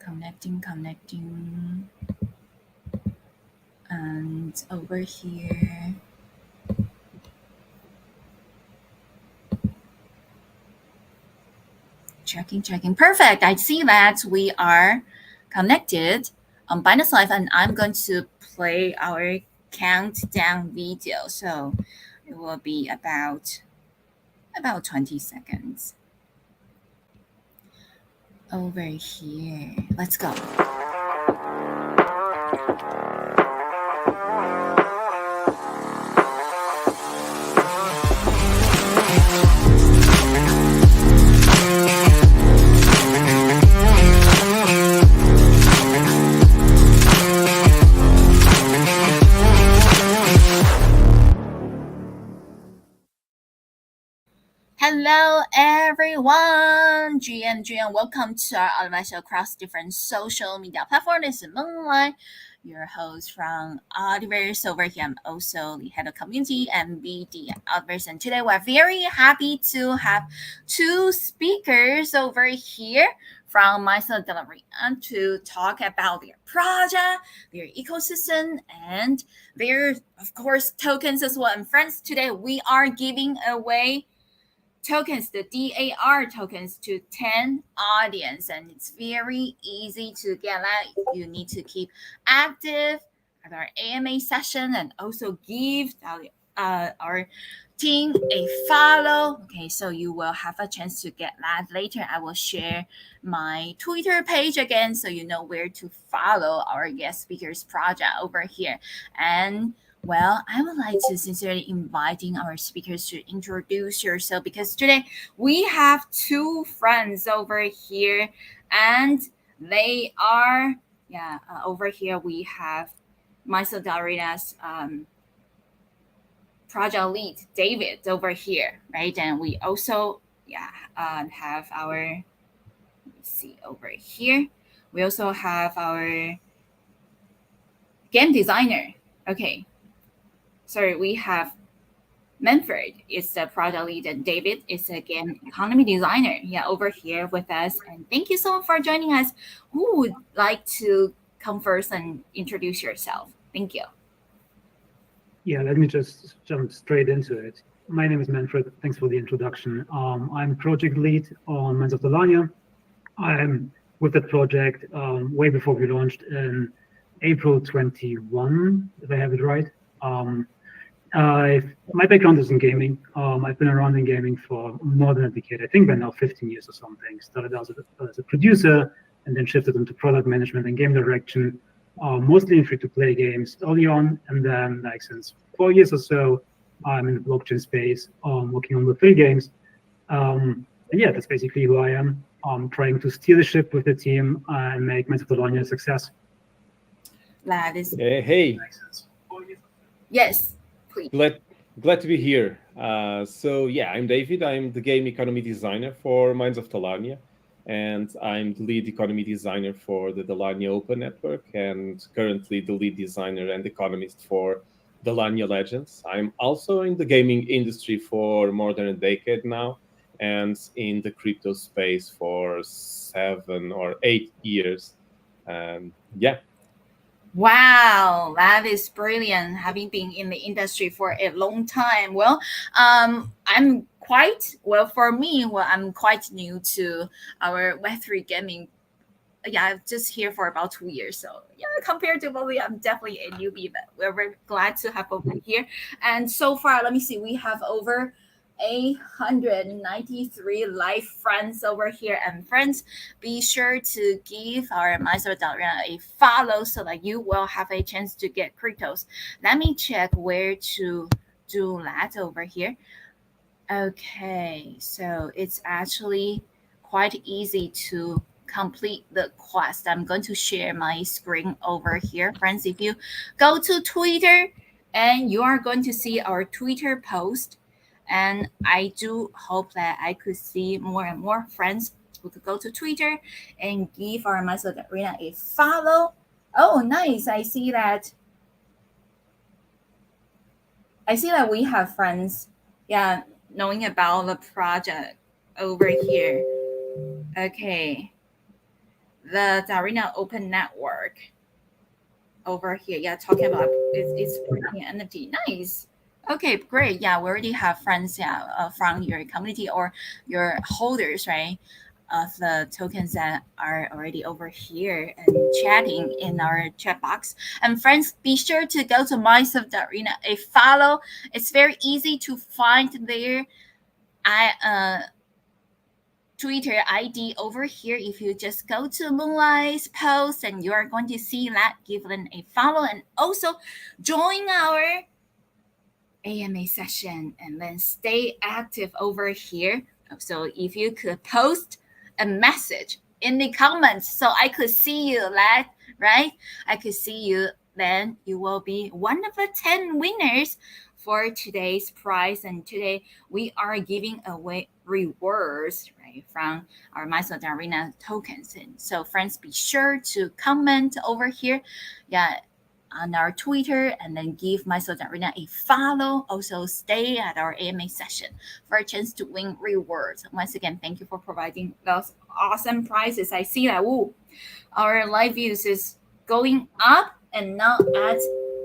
Connecting. And over here. Checking. Perfect. I see that we are connected on Binance Live, and I'm going to play our countdown video. So it will be about 20 seconds. Over here. Let's go. Hello everyone, GN, welcome to our advice across different social media platforms. This is Menglai, your host from Ultiverse. Over here, I'm also the head of community and BD at Ultiverse. And today we're very happy to have two speakers over here from myself Dalarnia to talk about their project, their ecosystem, and their, of course, tokens as well. And friends, today we are giving away tokens, the DAR tokens, to 10 audience, and it's very easy to get that. You need to keep active at our AMA session and also give our team a follow. Okay, so you will have a chance to get that later. I will share my Twitter page again so you know where to follow our guest speakers project over here. And well, I would like to sincerely inviting our speakers to introduce yourself, because today we have two friends over here, and they are over here we have myself Dalarnia's project lead David over here, right? And we also have our, let me see over here. We also have our game designer. Okay. Sorry, we have Manfred is the project lead, and David is a game economy designer. Over here with us. And thank you so much for joining us. Who would like to come first and introduce yourself? Thank you. Yeah, let me just jump straight into it. My name is Manfred. Thanks for the introduction. I'm project lead on Minds of Dalarnia. I'm with the project way before we launched in April 21, if I have it right. My background is in gaming. I've been around in gaming for more than a decade. I think by now 15 years or something. Started out as a producer and then shifted into product management and game direction, mostly in free-to-play games early on. And then like since 4 years or so, I'm in the blockchain space, working on Web3 games. And yeah, that's basically who I am. I'm trying to steer the ship with the team and make Minds of Dalarnia a success. That is... Hey. Yes. Glad to be here. I'm David. I'm the game economy designer for Minds of Dalarnia, and I'm the lead economy designer for the Dalarnia Open Network, and currently the lead designer and economist for Dalarnia Legends. I'm also in the gaming industry for more than a decade now, and in the crypto space for 7 or 8 years. Wow, that is brilliant, having been in the industry for a long time. Well, I'm quite new to our Web3 gaming. I'm just here for about 2 years. So compared to Bobby, I'm definitely a newbie, but we're very glad to have over here. And so far, let me see, we have over 893 live friends over here. And friends, be sure to give our Maestro Dalarnia a follow so that you will have a chance to get cryptos. Let me check where to do that over here. Okay, so it's actually quite easy to complete the quest. I'm going to share my screen over here. Friends, if you go to Twitter, and you are going to see our Twitter post, and I do hope that I could see more and more friends who could go to Twitter and give our Master Dalarnia a follow. Oh, nice. I see that we have friends, knowing about the project over here. Okay. the Dalarnia Open Network over here. Yeah, talking about it's working NFT. Nice. Okay, great. Yeah, we already have friends. Yeah, from your community or your holders, right? Of the tokens that are already over here and chatting in our chat box. And friends, be sure to go to Myself Arena, a follow. It's very easy to find there. I Twitter ID over here. If you just go to Moonlight's post and you are going to see that, give them a follow and also join our AMA session and then stay active over here. So if you could post a message in the comments so I could see you, right? I could see you, then you will be one of the 10 winners for today's prize. And today we are giving away rewards, right, from our Mysore Arena tokens. And so friends, be sure to comment over here. Yeah, on our Twitter and then give Mysore Arena a follow. Also, stay at our AMA session for a chance to win rewards. Once again, thank you for providing those awesome prizes. I see that our live views is going up and now at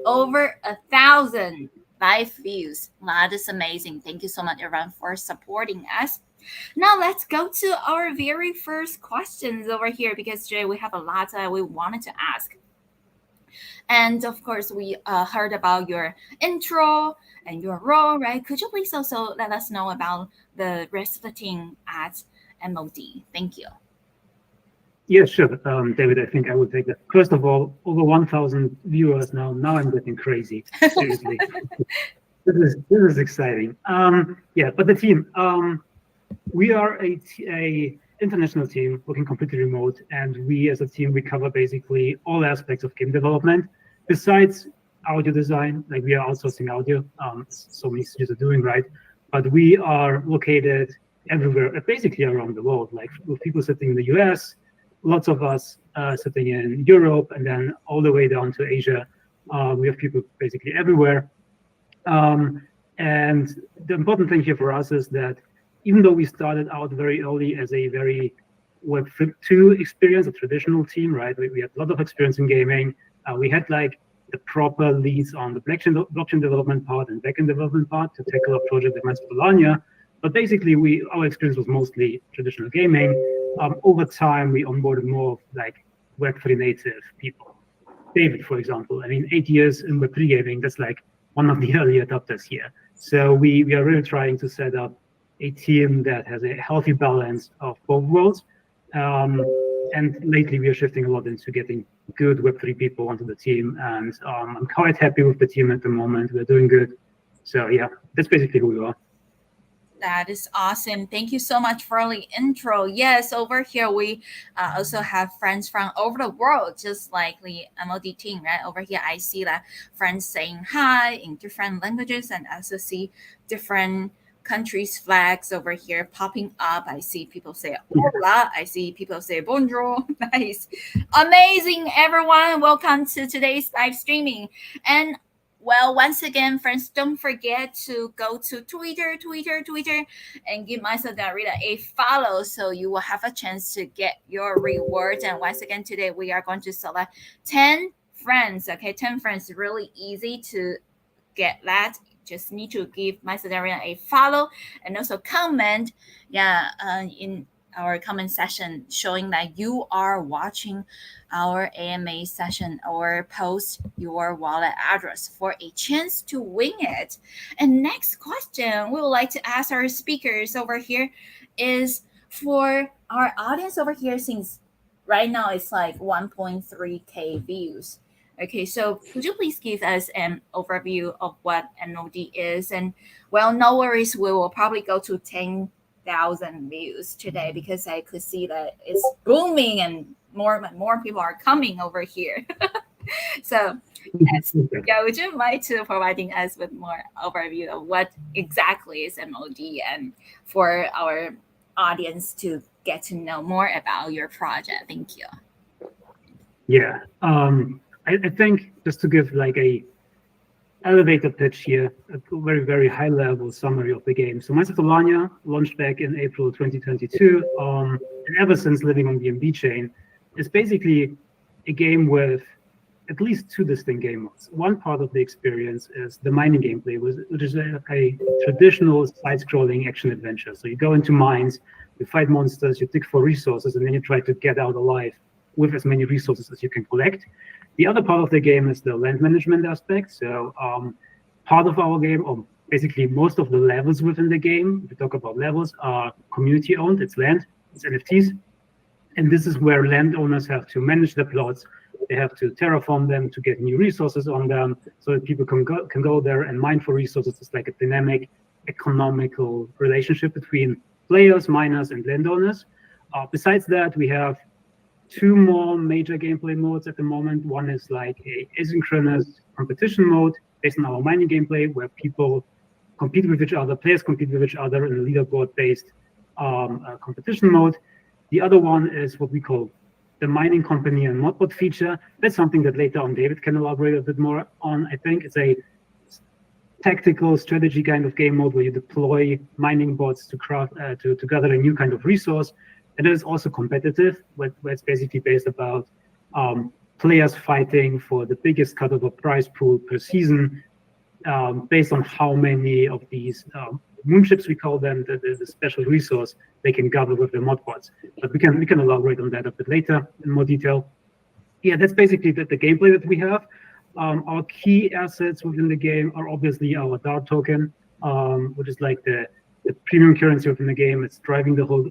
over 1,000 live views. That is amazing. Thank you so much, everyone, for supporting us. Now let's go to our very first questions over here because today we have a lot that we wanted to ask. And of course, we heard about your intro and your role, right? Could you please also let us know about the rest of the team at MOD? Thank you. Yeah, sure. David, I think I would take that. First of all, over 1,000 viewers now. Now I'm getting crazy. Seriously. This is exciting. Yeah, but the team, we are a international team working completely remote, and we as a team, we cover basically all aspects of game development besides audio design. Like, we are outsourcing audio, so many studios are doing, right? But we are located everywhere, basically around the world, like with people sitting in the US, lots of us sitting in Europe, and then all the way down to Asia. We have people basically everywhere. And the important thing here for us is that even though we started out very early as a very Web2 experience, a traditional team, right? We had a lot of experience in gaming. We had like the proper leads on the blockchain development part and backend development part to tackle a project that Mindset Dalarnia. But basically, our experience was mostly traditional gaming. Over time, we onboarded more of like Web3 native people. David, for example, I mean, 8 years in Web3 gaming, that's like one of the early adopters here. So we are really trying to set up a team that has a healthy balance of both worlds. And lately we are shifting a lot into getting good Web3 people onto the team. And I'm quite happy with the team at the moment. We're doing good. So yeah, that's basically who we are. That is awesome. Thank you so much for the intro. Yes, over here we also have friends from over the world, just like the MOD team, right? Over here, I see that friends saying hi in different languages and also see different countries' flags over here popping up. I see people say hola. I see people say bonjour. Nice. Amazing, everyone. Welcome to today's live streaming. And well, once again, friends, don't forget to go to Twitter, and give Myself Darita a follow so you will have a chance to get your rewards. And once again, today we are going to select 10 friends. Okay, 10 friends, really easy to get that. Just need to give Myself Darita a follow and also comment, in our comment session showing that you are watching our AMA session or post your wallet address for a chance to win it. And next question we would like to ask our speakers over here is for our audience over here, since right now it's like 1.3k views. Okay, so could you please give us an overview of what MOD is? And well, no worries, we will probably go to 10,000 views today because I could see that it's booming and more people are coming over here. So yes, would you mind to providing us with more overview of what exactly is MOD and for our audience to get to know more about your project? Thank you. Yeah, I think just to give like a elevator pitch here, a very, very high level summary of the game. So Mindset Dalarnia launched back in April 2022. And ever since living on the MB chain, It's basically a game with at least two distinct game modes. One part of the experience is the mining gameplay, which is a traditional side-scrolling action adventure. So you go into mines, you fight monsters, you dig for resources, and then you try to get out alive with as many resources as you can collect. The other part of the game is the land management aspect. So part of our game, or basically most of the levels within the game, if we talk about levels, are community owned. It's land, it's NFTs. And this is where landowners have to manage the plots. They have to terraform them to get new resources on them so that people can go there and mine for resources. It's like a dynamic economical relationship between players, miners, and landowners. Besides that, we have two more major gameplay modes at the moment. One is like a asynchronous competition mode based on our mining gameplay, where people compete with each other, players compete with each other in a leaderboard-based competition mode. The other one is what we call the mining company and modbot feature. That's something that later on David can elaborate a bit more on. I think it's a tactical strategy kind of game mode where you deploy mining bots to craft to gather a new kind of resource. And it is also competitive, where it's basically based about players fighting for the biggest cut of a prize pool per season, based on how many of these moonships, we call them, the special resource they can gather with their modbots. But we can elaborate on that a bit later in more detail. Yeah, that's basically the gameplay that we have. Our key assets within the game are obviously our DART token, which is like the premium currency within the game. It's driving the whole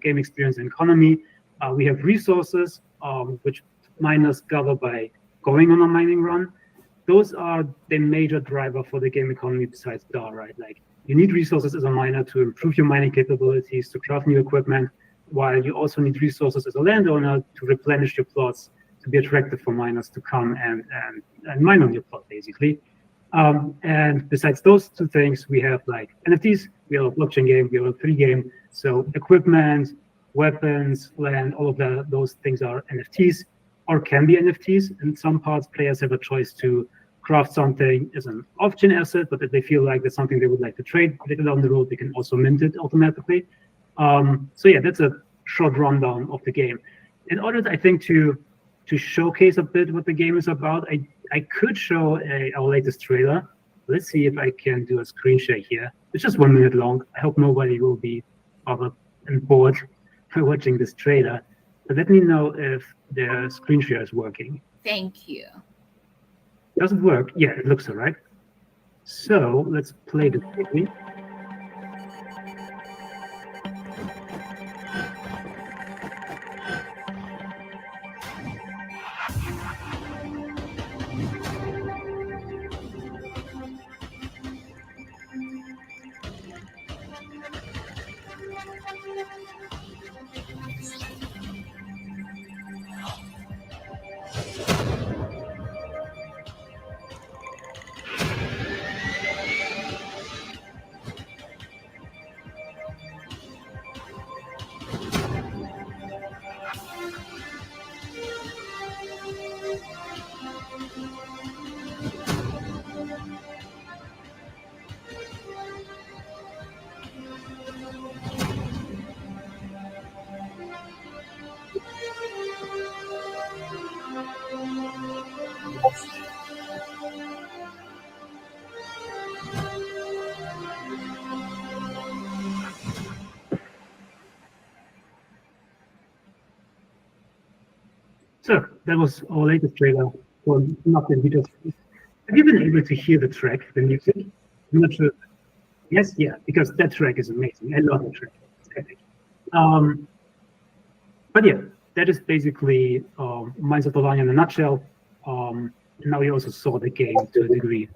game experience and economy. We have resources, which miners gather by going on a mining run. Those are the major driver for the game economy besides DAR, right? Like, you need resources as a miner to improve your mining capabilities, to craft new equipment, while you also need resources as a landowner to replenish your plots, to be attractive for miners to come and mine on your plot, basically. And besides those two things, we have like NFTs, we have a blockchain game, we have a free game. So equipment, weapons, land, all of those things are NFTs or can be NFTs. In some parts, players have a choice to craft something as an off-chain asset, but if they feel like that's something they would like to trade later down the road, they can also mint it automatically. So yeah, that's a short rundown of the game. In order, I think, to showcase a bit what the game is about, I could show our latest trailer. Let's see if I can do a screen share here. It's just 1 minute long. I hope nobody will be bothered and bored by watching this trailer. But let me know if the screen share is working. Thank you. Does it work? Yeah, it looks all right. So let's play the movie. So that was our latest trailer for Nothing. Have you been able to hear the track, the music? I'm not sure. Yes, yeah, because that track is amazing. I love the track. It's epic. But yeah, that is basically Minds of Dalarnia in a nutshell. Now we also saw the game to a degree.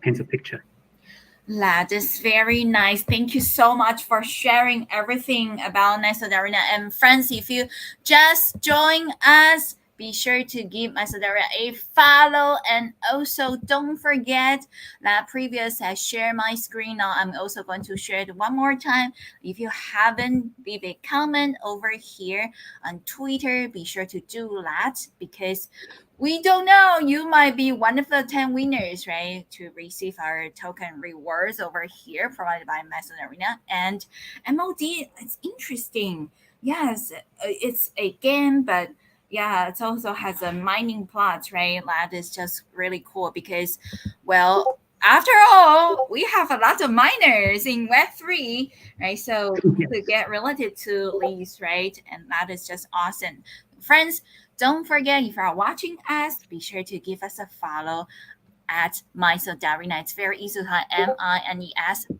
Paints a picture. That is very nice. Thank you so much for sharing everything about Dalarnia. And friends, if you just join us, be sure to give Dalarnia a follow. And also don't forget that previous I share my screen. Now I'm also going to share it one more time. If you haven't, leave a comment over here on Twitter. Be sure to do that because we don't know. You might be one of the 10 winners, right? To receive our token rewards over here provided by Mason Arena. And MOD, it's interesting. Yes, it's a game, but yeah, it also has a mining plot, right? That is just really cool because, well, after all, we have a lot of miners in Web3, right? So to Yes. get related to these, right? And that is just awesome. Friends, don't forget if you are watching us, be sure to give us a follow at Miso Dalarnia. It's very easy to find MINESOFDALARNIA.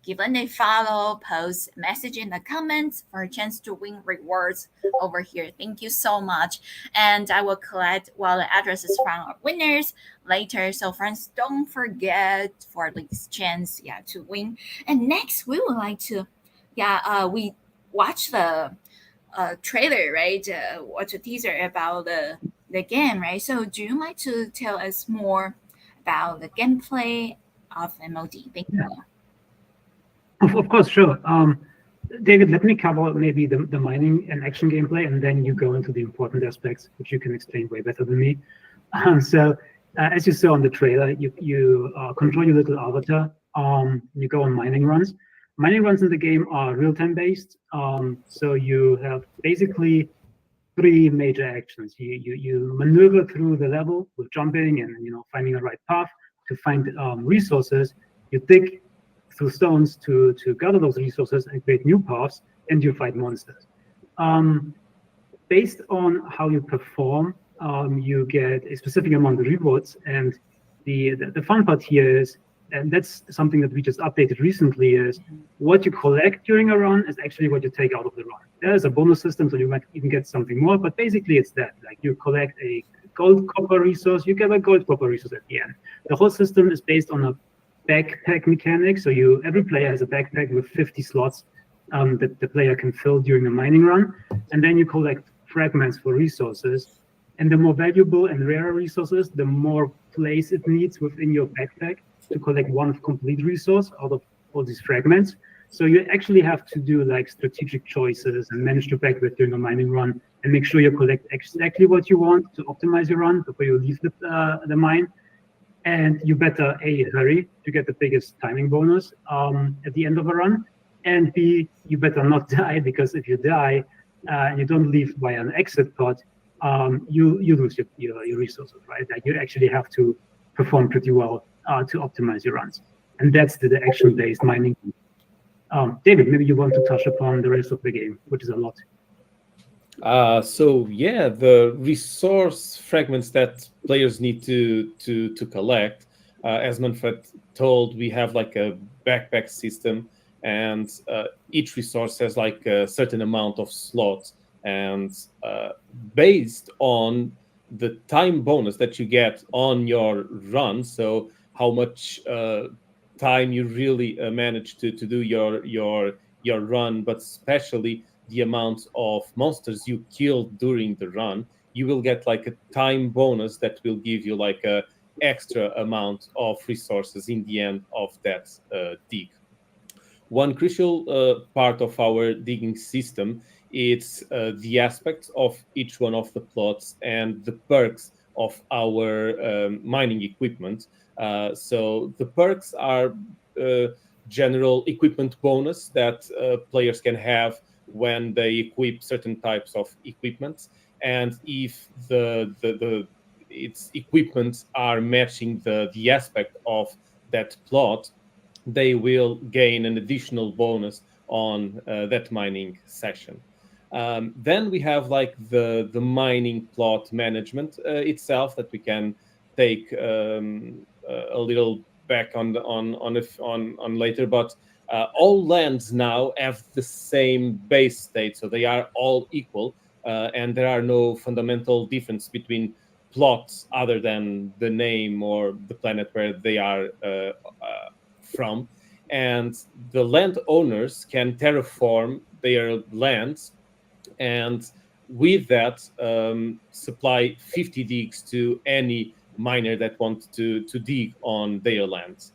Give them a follow, post message in the comments for a chance to win rewards over here. Thank you so much. And I will collect wallet addresses from our winners later. So friends, don't forget for this chance, yeah, to win. And next we would like to, we watch the trailer, right? Watch a teaser about the game, right? So, do you like to tell us more about the gameplay of MOD? Thank Yeah. you. Of course, sure. David, let me cover maybe the mining and action gameplay, and then you go into the important aspects, which you can explain way better than me. As you saw on the trailer, you control your little avatar. You go on mining runs. Mining runs in the game are real-time based. So you have basically three major actions. You maneuver through the level with jumping and finding the right path to find resources. You dig through stones to gather those resources and create new paths, and you fight monsters. Um, Based on how you perform, you get a specific amount of rewards. And the fun part here is, and that's something that we just updated recently, is what you collect during a run is actually what you take out of the run. There's a bonus system, so you might even get something more, but basically it's that. Like you collect a gold copper resource, you get a gold copper resource at the end. The whole system is based on a backpack mechanic. So every player has a backpack with 50 slots that the player can fill during a mining run, and then you collect fragments for resources. And the more valuable and rarer resources, the more place it needs within your backpack to collect one complete resource out of all these fragments. So you actually have to do like strategic choices and manage your backpack during a mining run and make sure you collect exactly what you want to optimize your run before you leave the mine. And you better A, hurry to get the biggest timing bonus at the end of a run, and B, you better not die, because if you die and you don't leave by an exit pod, you lose your resources, right? Like you actually have to perform pretty well to optimize your runs, and that's the action-based mining. David, maybe you want to touch upon the rest of the game, which is a lot. So yeah, the resource fragments that players need to collect, as Manfred told, we have like a backpack system, and each resource has like a certain amount of slots, and based on the time bonus that you get on your run, so how much time you really manage to do your run, but especially the amount of monsters you killed during the run, you will get like a time bonus that will give you like a extra amount of resources in the end of that dig. One crucial part of our digging system is the aspects of each one of the plots and the perks of our mining equipment. So the perks are general equipment bonus that players can have when they equip certain types of equipment, and if the its equipment are matching the aspect of that plot, they will gain an additional bonus on that mining session. Then we have like the mining plot management itself that we can take a little back on later, but all lands now have the same base state, so they are all equal, and there are no fundamental difference between plots other than the name or the planet where they are from. And the landowners can terraform their lands, and with that supply 50 digs to any miner that wants to dig on their lands.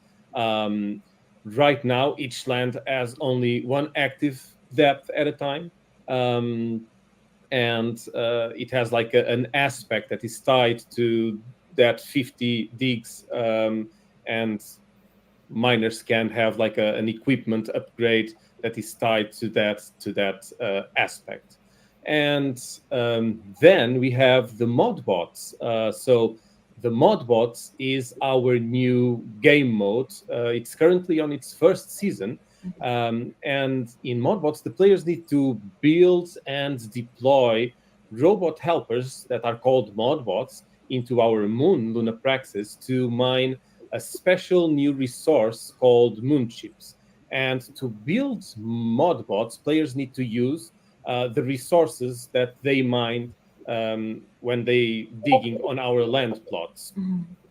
Right now each land has only one active depth at a time, and it has like an aspect that is tied to that 50 digs, and miners can have like an equipment upgrade that is tied to that aspect. And then we have the mod bots. So the mod bots is our new game mode. It's currently on its first season. And in mod bots, the players need to build and deploy robot helpers that are called mod bots into our moon, Luna Praxis, to mine a special new resource called moon chips. And to build mod bots, players need to use the resources that they mine when they digging on our land plots,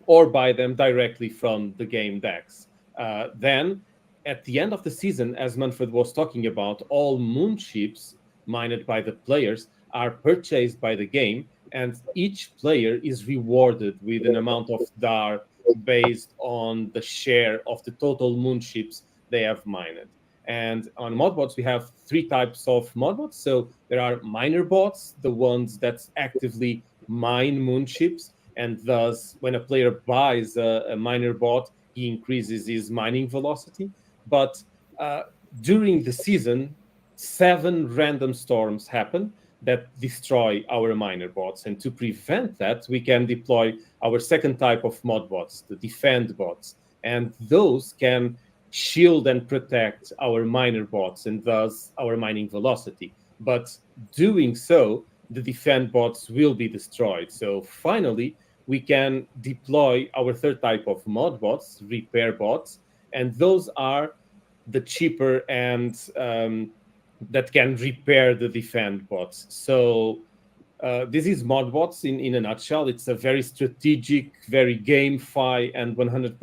or buy them directly from the game decks. Then, at the end of the season, as Manfred was talking about, all moon chips mined by the players are purchased by the game, and each player is rewarded with an amount of DAR based on the share of the total moon chips they have mined. And on modbots, we have three types of modbots. So there are miner bots, the ones that actively mine moon chips, and thus when a player buys a miner bot, he increases his mining velocity. But during the season, 7 random storms happen that destroy our miner bots. And to prevent that, we can deploy our second type of mod bots, the defend bots. And those can shield and protect our miner bots and thus our mining velocity. But doing so, the defend bots will be destroyed. So finally, we can deploy our third type of mod bots, repair bots, and those are the cheaper and that can repair the defend bots. So this is modbots in a nutshell. It's a very strategic, very GameFi and 100%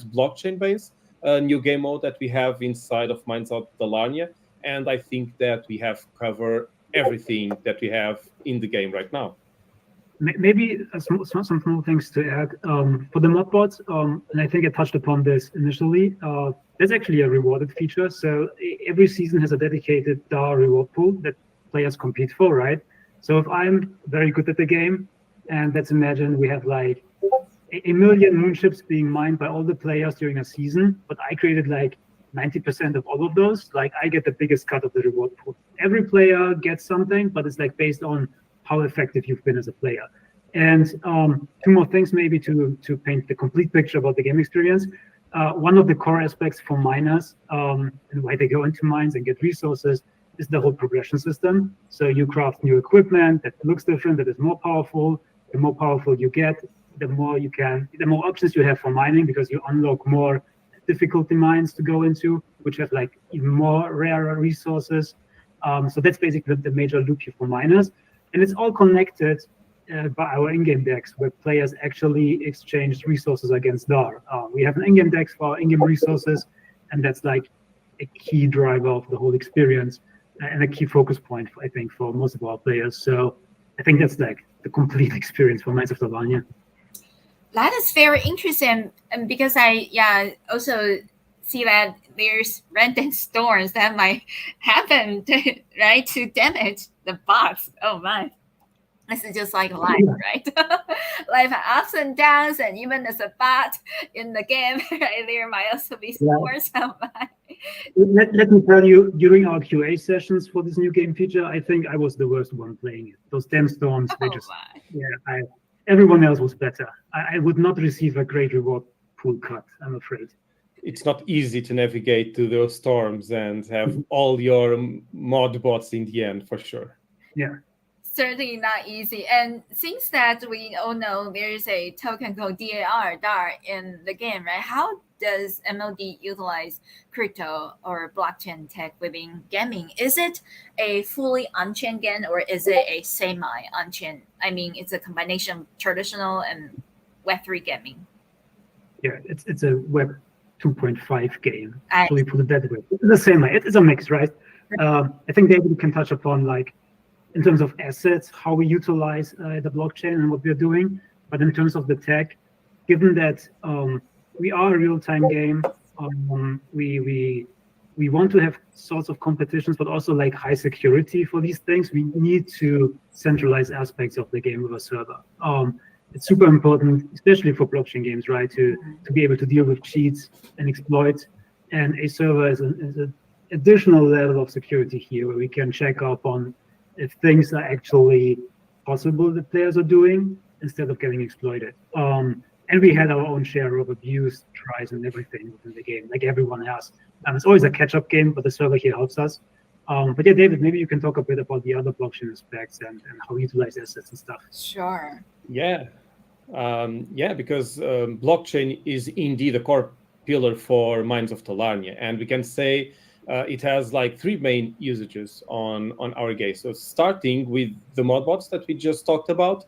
blockchain-based new game mode that we have inside of Mines of Dalarnia. And I think that we have covered everything that we have in the game right now. Maybe some small things to add. For the modbots, and I think I touched upon this initially, there's actually a rewarded feature. So every season has a dedicated DAR reward pool that players compete for, right? So if I'm very good at the game, and let's imagine we have like 1 million moon chips being mined by all the players during a season, but I created like 90% of all of those, like I get the biggest cut of the reward pool. Every player gets something, but it's like based on how effective you've been as a player. And 2 more things maybe to paint the complete picture about the game experience. One of the core aspects for miners and why they go into mines and get resources is the whole progression system. So you craft new equipment that looks different, that is more powerful. The more powerful you get, the more options you have for mining, because you unlock more difficulty mines to go into, which have like even more rarer resources. So that's basically the major loop here for miners. And it's all connected by our in-game decks, where players actually exchange resources against DAR. We have an in-game deck for our in-game resources, and that's like a key driver of the whole experience and a key focus point, I think, for most of our players. So I think that's like the complete experience for Mines of Dalarnia. That is very interesting, and because I also see that there's random storms that might happen to damage the bots. Oh my. This is just like life, right? Life has ups and downs, and even as a bot in the game, right, there might also be storms. Let me tell you, during our QA sessions for this new game feature, I think I was the worst one playing it. Those damn storms, everyone else was better. I would not receive a great reward pool cut, I'm afraid. It's not easy to navigate through those storms and have all your mod bots in the end, for sure. Yeah. Certainly not easy. And since that we all know there's a token called DAR in the game, right? How does MLD utilize crypto or blockchain tech within gaming? Is it a fully on-chain game, or is it a semi-on-chain? I mean, it's a combination of traditional and Web3 gaming. Yeah, it's a Web 2.5 game. So we put it that way. It's the same way. It's a mix, right? I think David can touch upon like, in terms of assets, how we utilize the blockchain and what we're doing. But in terms of the tech, given that we are a real-time game, we want to have sorts of competitions, but also like high security for these things. We need to centralize aspects of the game with a server. it's super important, especially for blockchain games, right? To be able to deal with cheats and exploits. And a server is an additional level of security here, where we can check up on if things are actually possible that players are doing instead of getting exploited. And we had our own share of abuse, tries, and everything within the game, like everyone has. It's always a catch-up game, but the server here helps us. But yeah, David, maybe you can talk a bit about the other blockchain aspects and how we utilize assets and stuff. Sure. Yeah, because blockchain is indeed a core pillar for Minds of Talarnia, and we can say it has like three main usages on our game. So starting with the modbots that we just talked about,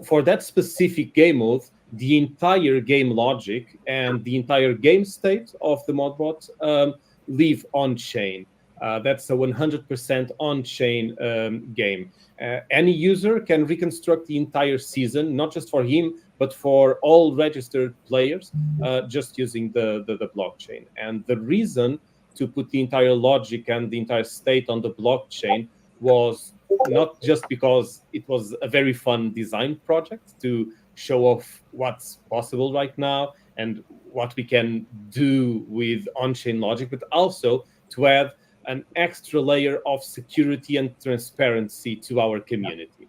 for that specific game mode, the entire game logic and the entire game state of the modbot live on chain. That's a 100% on-chain game. Any user can reconstruct the entire season, not just for him, but for all registered players, just using the blockchain. And the reason to put the entire logic and the entire state on the blockchain was not just because it was a very fun design project to show off what's possible right now and what we can do with on-chain logic, but also to add an extra layer of security and transparency to our community.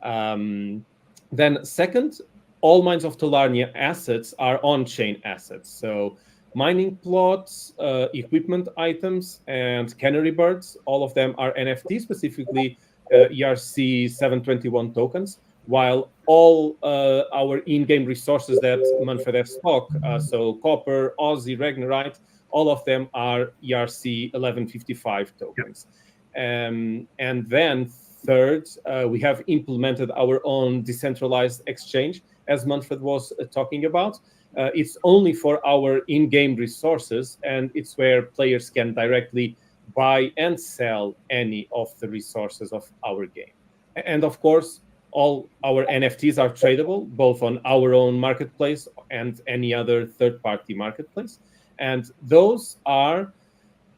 Then second, all Mines of Talarnia assets are on-chain assets. So mining plots, equipment items, and canary birds, all of them are NFT, specifically ERC 721 tokens, while all our in-game resources that Manfred has stock, so copper, Aussie, Ragnarite, all of them are ERC 1155 tokens. And then third, we have implemented our own decentralized exchange, as Manfred was talking about. It's only for our in-game resources, and it's where players can directly buy and sell any of the resources of our game. And of course, all our NFTs are tradable, both on our own marketplace and any other third-party marketplace. And those are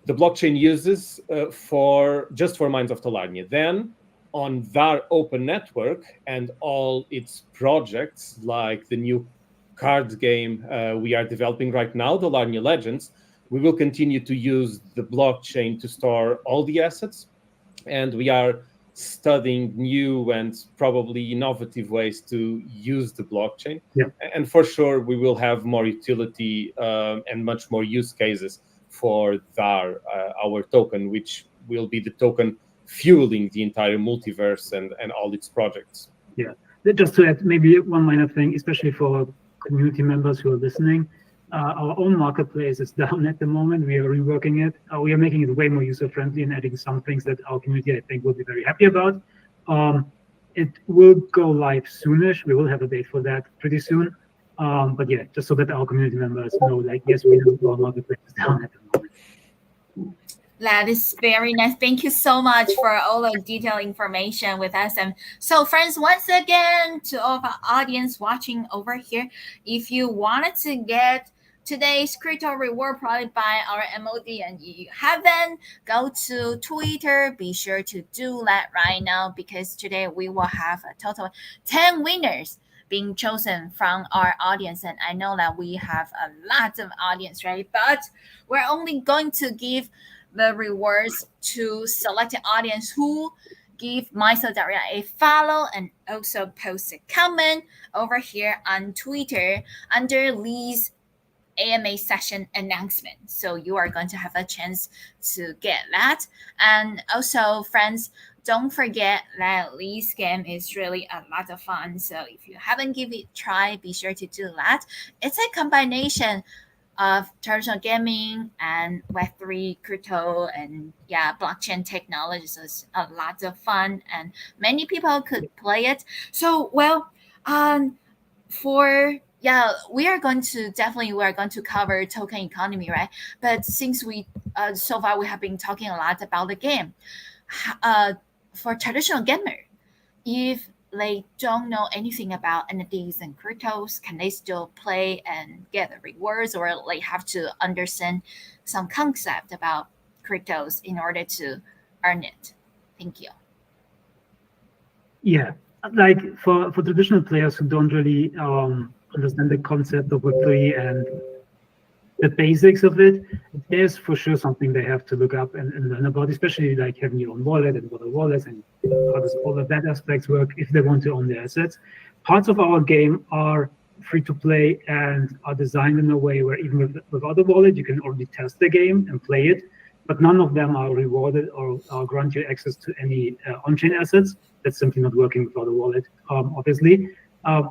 the blockchain uses for Minds of Talarnia. Then on their open network and all its projects, like the new card game we are developing right now, Dalarnia Legends, we will continue to use the blockchain to store all the assets. And we are studying new and probably innovative ways to use the blockchain. Yeah. And for sure, we will have more utility and much more use cases for our token, which will be the token fueling the entire multiverse and all its projects. Yeah, just to add maybe one minor thing, especially for community members who are listening, our own marketplace is down at the moment. We are reworking it. We are making it way more user-friendly and adding some things that our community, I think, will be very happy about. It will go live soonish. We will have a date for that pretty soon. But yeah, just so that our community members know, like, yes, we know our marketplace is down at the moment. That is very nice. Thank you so much for all the detailed information with us. And so, friends, once again, to all of our audience watching over here, if you wanted to get today's crypto reward provided by our MOD and you haven't, go to Twitter. Be sure to do that right now, because today we will have a total of 10 winners being chosen from our audience. And I know that we have a lot of audience, right? But we're only going to give the rewards to selected audience who give myself a follow and also post a comment over here on Twitter under Lee's AMA session announcement. So you are going to have a chance to get that. And also, friends, don't forget that Lee's game is really a lot of fun. So if you haven't given it a try, be sure to do that. It's a combination of traditional gaming and Web3 crypto and blockchain technology. So it's a lot of fun and many people could play it. So we are going to cover token economy, right? But since we so far we have been talking a lot about the game, for traditional gamer, if they don't know anything about NFTs and cryptos, can they still play and get the rewards, or they have to understand some concept about cryptos in order to earn it? Thank you. Yeah, like for traditional players who don't really understand the concept of Web3 and the basics of it, there's for sure something they have to look up and learn about, especially like having your own wallet and what are wallets and how does all of that aspects work if they want to own their assets. Parts of our game are free to play and are designed in a way where even without a wallet, you can already test the game and play it, but none of them are rewarded or grant you access to any on-chain assets. That's simply not working without a wallet, obviously.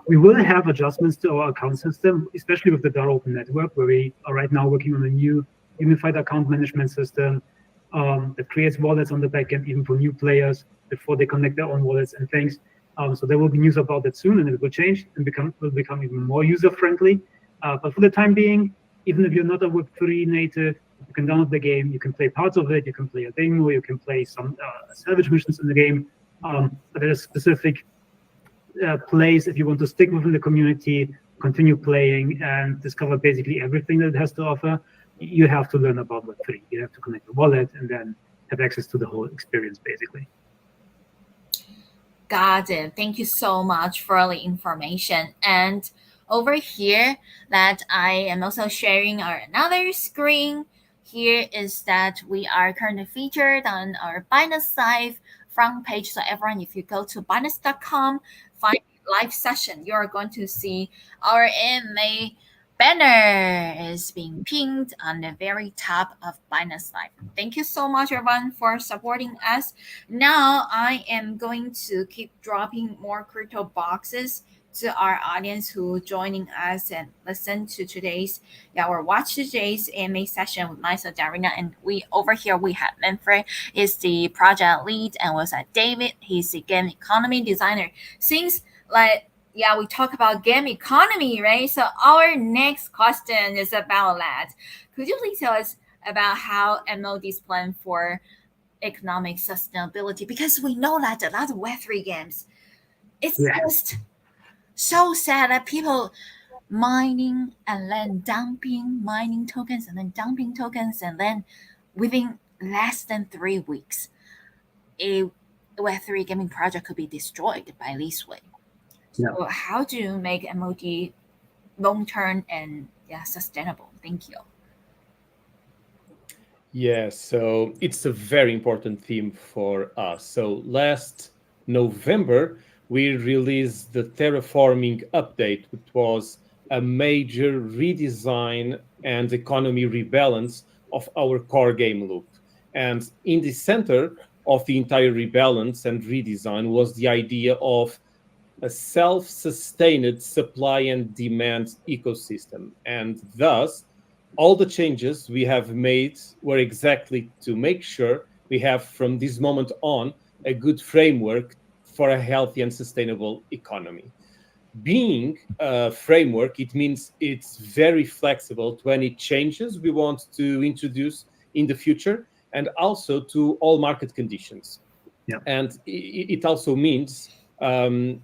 We will have adjustments to our account system, especially with the Dara Open Network, where we are right now working on a new unified account management system that creates wallets on the backend, even for new players before they connect their own wallets and things. So there will be news about that soon, and it will change and will become even more user-friendly. But for the time being, even if you're not a Web3 native, you can download the game, you can play parts of it, you can play a demo, you can play some salvage missions in the game. But there's specific place if you want to stick within the community, continue playing, and discover basically everything that it has to offer. You have to learn about Web3. You have to connect the wallet and then have access to the whole experience, basically. Got it. Thank you so much for all the information. And over here, that I am also sharing our another screen. Here is that we are currently featured on our Binance site front page. So everyone, if you go to Binance.com, find live session, you're going to see our MA banner is being pinned on the very top of Binance Live. Thank you so much, everyone, for supporting us. Now I am going to keep dropping more crypto boxes to our audience who joining us and listen to today's or watch today's AMA session with myself, Dalarnia, and we over here we have Manfred is the project lead, and was David, he's the game economy designer. Since we talk about game economy, right? So our next question is about that. Could you please tell us about how MOD's plan for economic sustainability? Because we know that a lot of Web3 games, it's just so sad that people mining and then dumping mining tokens and then dumping tokens, and then within less than 3 weeks, a Web3 gaming project could be destroyed by this way. So how do you make MOD long-term and sustainable? Thank you. Yeah, so it's a very important theme for us. So last November, we released the terraforming update, which was a major redesign and economy rebalance of our core game loop. And in the center of the entire rebalance and redesign was the idea of a self-sustained supply and demand ecosystem. And thus, all the changes we have made were exactly to make sure we have from this moment on a good framework for a healthy and sustainable economy. Being a framework, it means it's very flexible to any changes we want to introduce in the future, and also to all market conditions. And it also means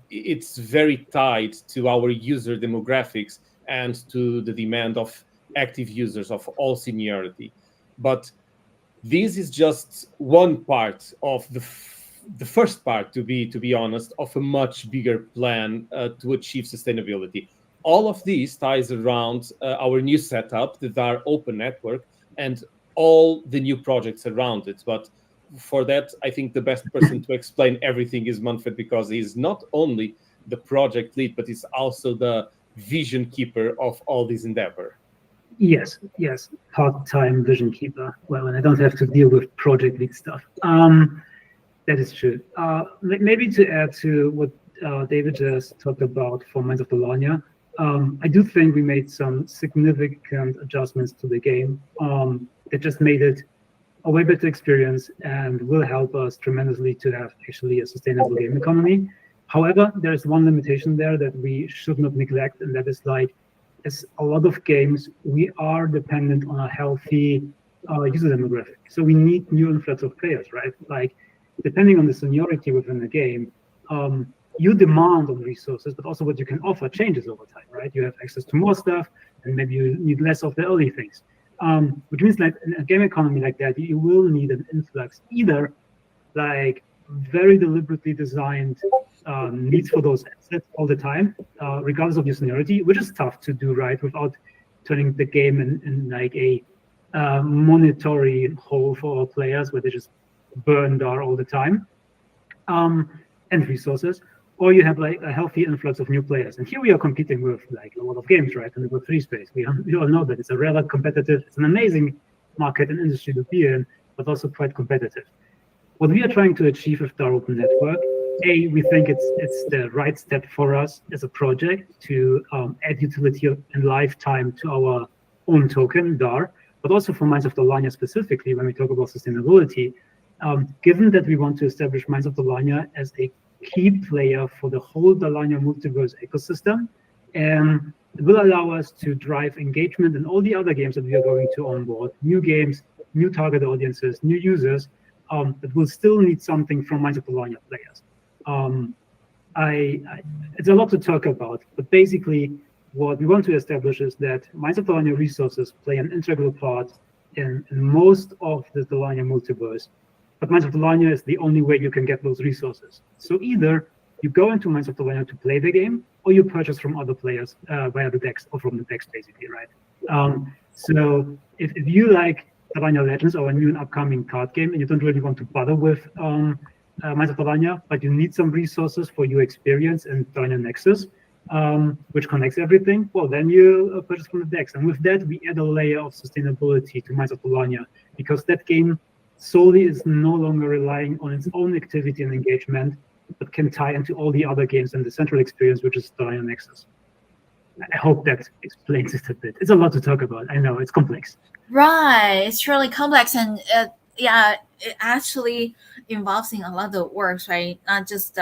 it's very tied to our user demographics and to the demand of active users of all seniority. But this is just one part of the first part, to be honest, of a much bigger plan to achieve sustainability. All of these ties around our new setup, the Dara Open Network, and all the new projects around it. But for that, I think the best person to explain everything is Manfred, because he's not only the project lead, but he's also the vision keeper of all this endeavor. Yes, part-time vision keeper. Well, and I don't have to deal with project lead stuff. That is true. Maybe to add to what David just talked about for Minds of Dalarnia, I do think we made some significant adjustments to the game that just made it a way better experience and will help us tremendously to have actually a sustainable game economy. However, there's one limitation there that we should not neglect, and that is as a lot of games, we are dependent on a healthy user demographic. So we need new influx of players, right? Depending on the seniority within the game, your demand on resources, but also what you can offer changes over time, right? You have access to more stuff, and maybe you need less of the early things. Which means in a game economy like that, you will need an influx, either very deliberately designed needs for those assets all the time, regardless of your seniority, which is tough to do, right, without turning the game in like a monetary hole for all players where they just burn DAR all the time, and resources. Or you have like a healthy influx of new players. And here we are competing with like a lot of games, right, in the Web3 space. We all know that it's a rather competitive, it's an amazing market and industry to be in, but also quite competitive. What we are trying to achieve with our open network, we think it's the right step for us as a project to add utility and lifetime to our own token, DAR, but also for Minds of Dalarnia specifically, when we talk about sustainability, given that we want to establish Minds of Dalarnia as a key player for the whole Dalarnia multiverse ecosystem, and it will allow us to drive engagement in all the other games that we are going to onboard, new games, new target audiences, new users, that will still need something from Minds of Dalarnia players. It's a lot to talk about, but basically what we want to establish is that Minds of Dalarnia resources play an integral part in most of the Dalarnia multiverse, but Minds of Dalarnia is the only way you can get those resources. So either you go into Minds of Dalarnia to play the game, or you purchase from other players via the DEX, or from the DEX, basically, right? So if you like Dalarnia Legends, or a new and upcoming card game, and you don't really want to bother with Minds of Dalarnia, but you need some resources for your experience in Dalarnia Nexus, which connects everything, well, then you purchase from the DEX. And with that, we add a layer of sustainability to Minds of Dalarnia, because that game solely is no longer relying on its own activity and engagement, but can tie into all the other games and the central experience, which is Dalarnia Nexus. I hope that explains it a bit. It's a lot to talk about. I know, it's complex. Right, it's really complex, and yeah, it actually involves in a lot of works, right? Not just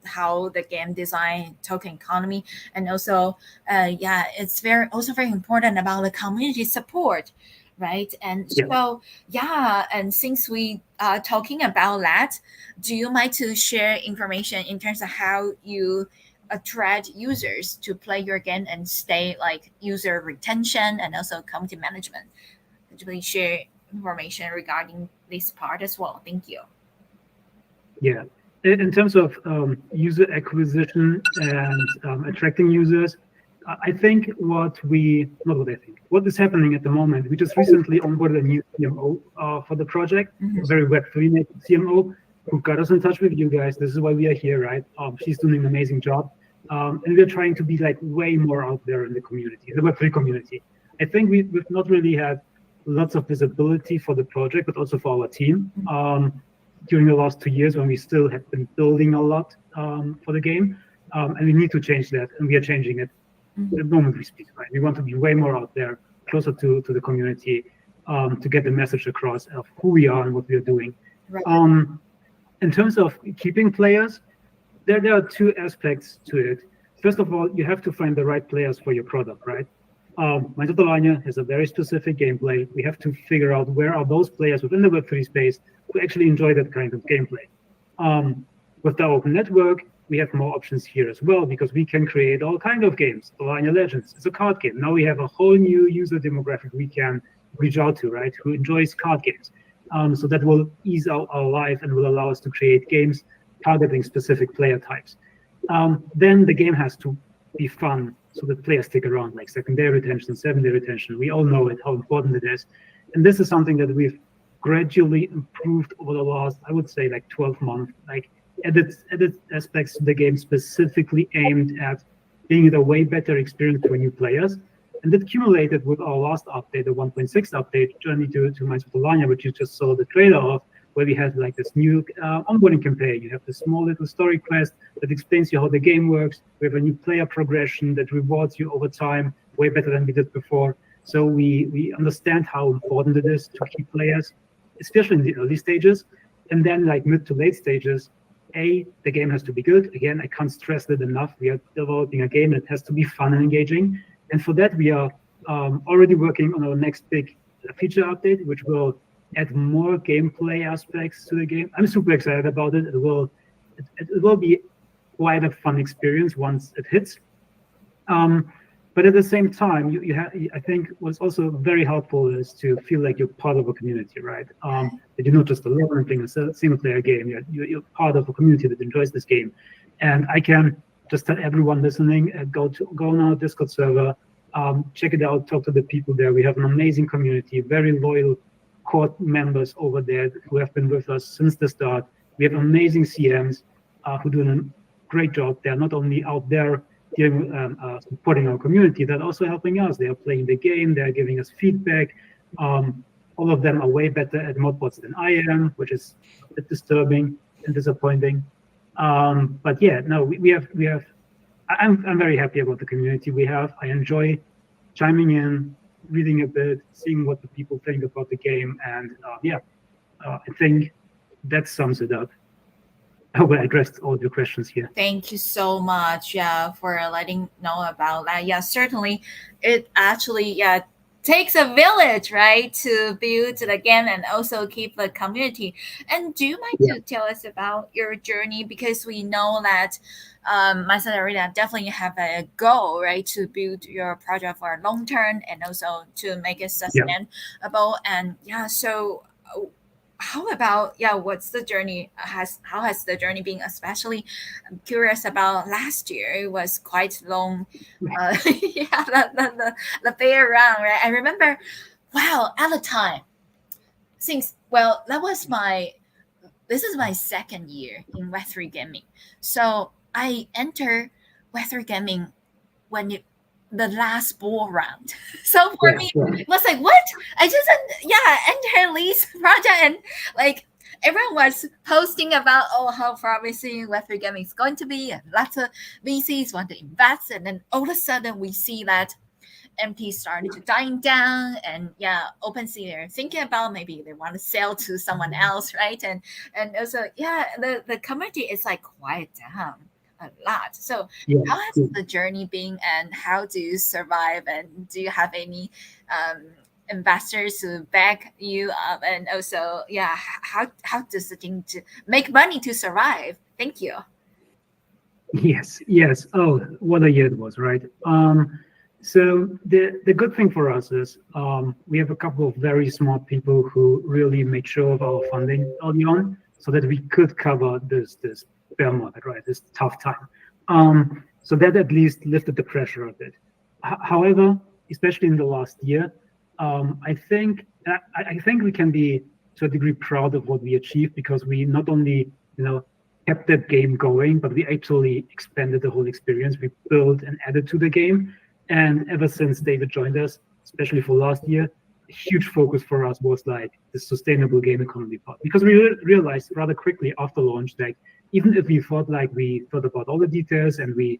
how the game design, token economy, and also yeah, it's also very important about the community support, right? And Yeah. so yeah, and since we are talking about that, do you mind to share information in terms of how you attract users to play your game and stay, like user retention and also community management? Could you please share information regarding this part as well? Thank you. Yeah. In terms of user acquisition and attracting users, I think what is happening at the moment, we just recently onboarded a new CMO for the project, a very Web3 native CMO, who got us in touch with you guys. This is why we are here, right? She's doing an amazing job. And we're trying to be like way more out there in the community, the Web3 community. I think we've not really had lots of visibility for the project, but also for our team during the last 2 years, when we still have been building a lot for the game. And we need to change that, and we are changing it the moment we speak, right? We want to be way more out there, closer to the community, to get the message across of who we are and what we are doing. Right. In terms of keeping players, there are two aspects to it. First of all, you have to find the right players for your product, right? Minds of Dalarnia has a very specific gameplay. We have to figure out where are those players within the Web3 space who actually enjoy that kind of gameplay. With the open network, we have more options here as well, because we can create all kinds of games. Dalarnia Legends is a card game. Now we have a whole new user demographic we can reach out to, right, who enjoys card games. So that will ease out our life and will allow us to create games targeting specific player types. Then the game has to be fun, so that players stick around, like secondary retention, 7-day retention. We all know it, how important it is. And this is something that we've gradually improved over the last, I would say, like 12 months, like added aspects to the game specifically aimed at being it a way better experience for new players. And that accumulated with our last update, the 1.6 update, Journey to Minds of Dalarnia, which you just saw the trailer of, where we had like this new onboarding campaign. You have this small little story quest that explains to you how the game works. We have a new player progression that rewards you over time, way better than we did before. So we understand how important it is to keep players, especially in the early stages. And then like mid to late stages, the game has to be good. Again, I can't stress that enough. We are developing a game that has to be fun and engaging. And for that, we are already working on our next big feature update, which will add more gameplay aspects to the game. I'm super excited about it. It will be quite a fun experience once it hits. But at the same time, you have, I think what's also very helpful is to feel like you're part of a community, right? That you're not just alone and playing a single player game. You're part of a community that enjoys this game. And I can just tell everyone listening, go on our Discord server, check it out, talk to the people there. We have an amazing community, very loyal core members over there who have been with us since the start. We have amazing CMs who do a great job. They're not only out there supporting our community, they're also helping us. They are playing the game, they're giving us feedback. All of them are way better at modbots than I am, which is a bit disturbing and disappointing. But yeah, no, we have. I'm very happy about the community we have. I enjoy chiming in, reading a bit, seeing what the people think about the game, and I think that sums it up. I hope I addressed all your questions here. Thank you so much, for letting know about that. Yeah, certainly, it actually takes a village, right, to build the game and also keep the community. And do you mind to tell us about your journey? Because we know that myself and Rita definitely have a goal, right, to build your project for a long term and also to make it sustainable. And so how about what's the journey how has the journey been? Especially I'm curious about last year. It was quite long. The fair round, right? I remember, wow, at the time, since this is my second year in Web3 gaming. So I enter Web3 gaming when the last bull round. So for me, it was like, what? I just enter Lee's project, and like everyone was posting about how promising Web3 gaming is going to be, and lots of VCs want to invest, and then all of a sudden we see that MT started to dying down, and OpenSea they're thinking about maybe they want to sell to someone else, right? And also the community is like quiet down a lot. So how has the journey been, and how do you survive, and do you have any investors who back you up, and also how does the thing to make money to survive? Thank you. Yes. Oh, what a year it was, right? So the good thing for us is we have a couple of very smart people who really made sure of our funding early on, so that we could cover this bear market, right? This tough time. So that at least lifted the pressure a bit. However, especially in the last year, I think we can be to a degree proud of what we achieved, because we not only kept that game going, but we actually expanded the whole experience. We built and added to the game. And ever since David joined us, especially for last year, a huge focus for us was like the sustainable game economy part. Because we realized rather quickly after launch that even if we thought about all the details and we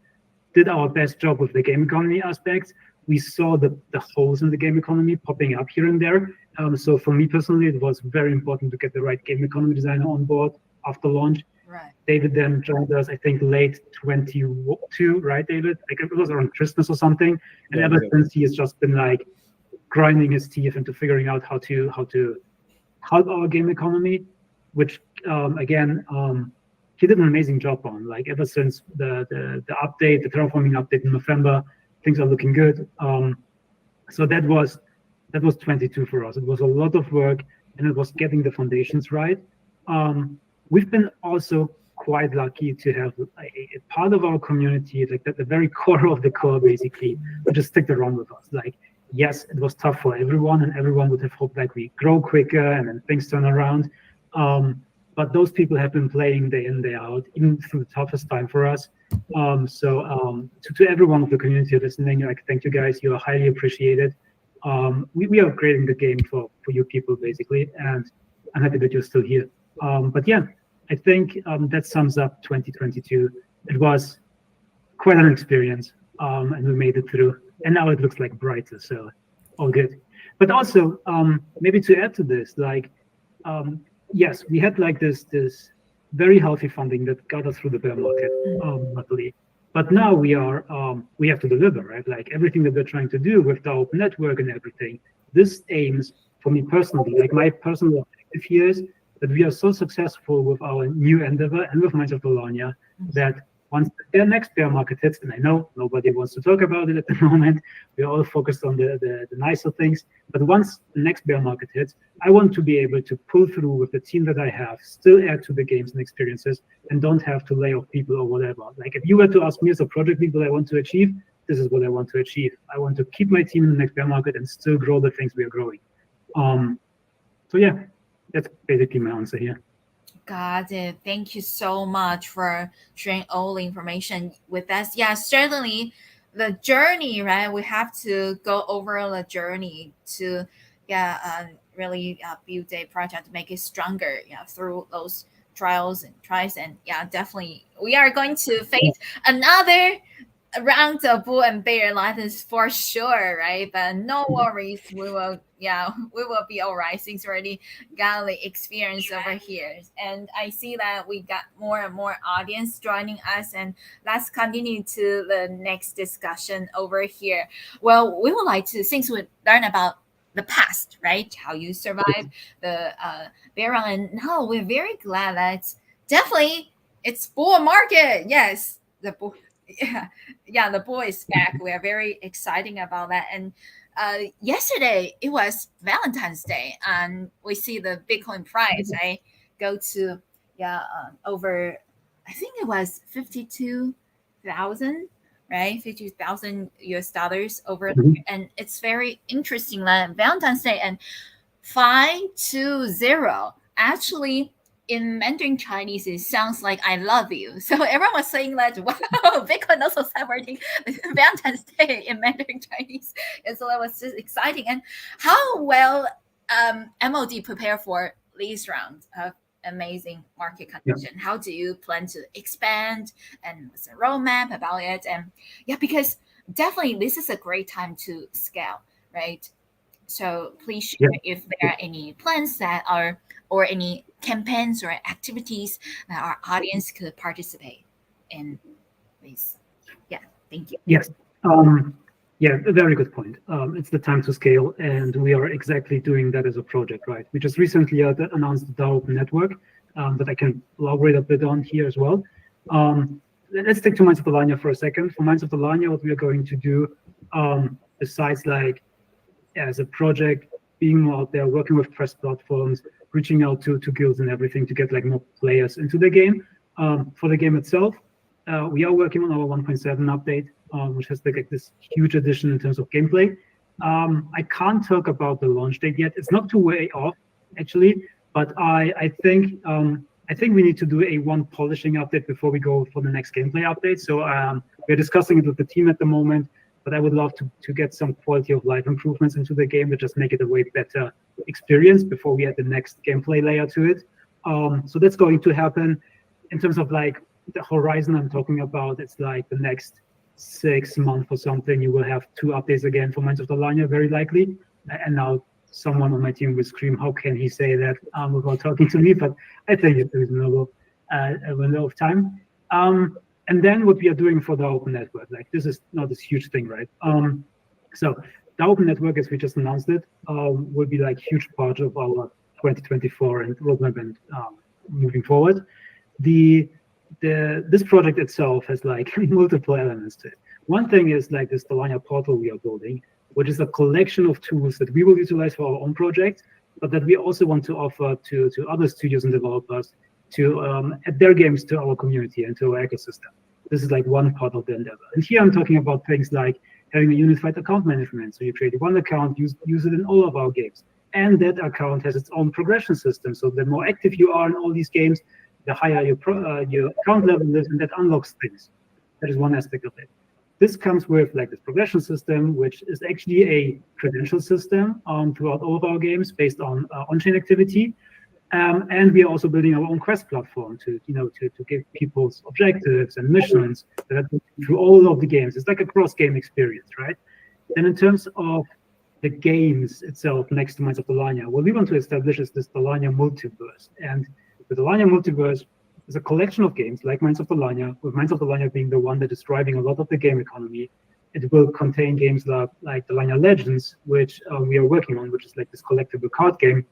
did our best job with the game economy aspects, we saw the holes in the game economy popping up here and there. So for me personally, it was very important to get the right game economy designer on board after launch. Right. David then joined us, I think, late 22, right, David? Like it was around Christmas or something. And ever since, he has just been like grinding his teeth into figuring out how to help our game economy, which again, he did an amazing job on. Like ever since the update, the terraforming update in November, things are looking good. So that was 22 for us. It was a lot of work, and it was getting the foundations right. We've been also quite lucky to have a part of our community, like the very core of the core, basically, who just stick around with us. Like, yes, it was tough for everyone, and everyone would have hoped like we grow quicker and then things turn around. But those people have been playing day in, day out, even through the toughest time for us. So to everyone of the community listening, like, thank you guys. You are highly appreciated. We are creating the game for you people, basically, and I'm happy that you're still here. But yeah, I think that sums up 2022. It was quite an experience, and we made it through. And now it looks like brighter, so all good. But also, maybe to add to this, like, yes, we had like this very healthy funding that got us through the bear market, luckily. But now we have to deliver, right? Like everything that we're trying to do with the open network and everything. This aims, for me personally, like my personal objective here is that we are so successful with our new endeavor and with Minds of Dalarnia that once the next bear market hits, and I know nobody wants to talk about it at the moment, we're all focused on the nicer things, but once the next bear market hits, I want to be able to pull through with the team that I have, still add to the games and experiences, and don't have to lay off people or whatever. Like if you were to ask me as a project lead what I want to achieve, this is what I want to achieve. I want to keep my team in the next bear market and still grow the things we are growing. So yeah, that's basically my answer here. Got it. Thank you so much for sharing all the information with us. Yeah, certainly the journey, right? We have to go over the journey to, really build a project to make it stronger, through those trials and tries. And yeah, definitely we are going to face another round of bull and bear license for sure, right? But no worries, we will be all right since we already got the experience over here. And I see that we got more and more audience joining us, and let's continue to the next discussion over here. Well, we would like to, since we learn about the past, right? How you survived the bear run, and now we're very glad that definitely it's bull market. Yes, the bull. The bull is back. We are very exciting about that. And yesterday it was Valentine's Day, and we see the Bitcoin price, right, go to over, I think it was 52,000, right, 50,000 US dollars over, and it's very interesting that Valentine's Day and 520 actually in Mandarin Chinese, it sounds like "I love you." So everyone was saying that, wow, Bitcoin also celebrating Valentine's Day in Mandarin Chinese, and so that was just exciting. And how well MOD prepare for these rounds of amazing market condition? How do you plan to expand, and what's the roadmap about it? And because definitely this is a great time to scale, right? So please share if there are any plans that are, or any campaigns or activities that our audience could participate in, please. Thank you. Yes. A very good point. It's the time to scale, and we are exactly doing that as a project, right? We just recently announced the DAO Open Network that I can elaborate a bit on here as well. Let's stick to Minds of Dalarnia for a second. For Minds of Dalarnia, what we are going to do, besides like as a project, being out there, working with press platforms, reaching out to guilds and everything to get like more players into the game. For the game itself, we are working on our 1.7 update, which has like this huge addition in terms of gameplay. I can't talk about the launch date yet. It's not too way off, actually, but I think we need to do a one polishing update before we go for the next gameplay update. So we're discussing it with the team at the moment, but I would love to get some quality of life improvements into the game to just make it a way better experience before we add the next gameplay layer to it. So that's going to happen. In terms of like the horizon I'm talking about, it's like the next 6 months or something. You will have 2 updates again for Minds of Dalarnia, very likely. And now someone on my team will scream, how can he say that without talking to me? But I think it's reasonable a window of time. And then what we are doing for the open network, like this is not this huge thing, right? So the open network, as we just announced it, will be like huge part of our 2024 and roadmap and moving forward. This project itself has like multiple elements to it. One thing is like this Dalarnia portal we are building, which is a collection of tools that we will utilize for our own project, but that we also want to offer to other studios and developers to add their games to our community and to our ecosystem. This is like one part of the endeavor. And here I'm talking about things like having a unified account management. So you create one account, use it in all of our games. And that account has its own progression system. So the more active you are in all these games, the higher your account level is, and that unlocks things. That is one aspect of it. This comes with like this progression system, which is actually a credential system throughout all of our games based on on-chain activity. And we are also building our own quest platform to give people's objectives and missions that are through all of the games. It's like a cross-game experience, right? Then in terms of the games itself, next to Minds of Dalarnia, what we want to establish is this Dalarnia Multiverse. And the Dalarnia Multiverse is a collection of games like Minds of Dalarnia, with Minds of Dalarnia being the one that is driving a lot of the game economy. It will contain games like Dalarnia Legends, which we are working on, which is like this collectible card game.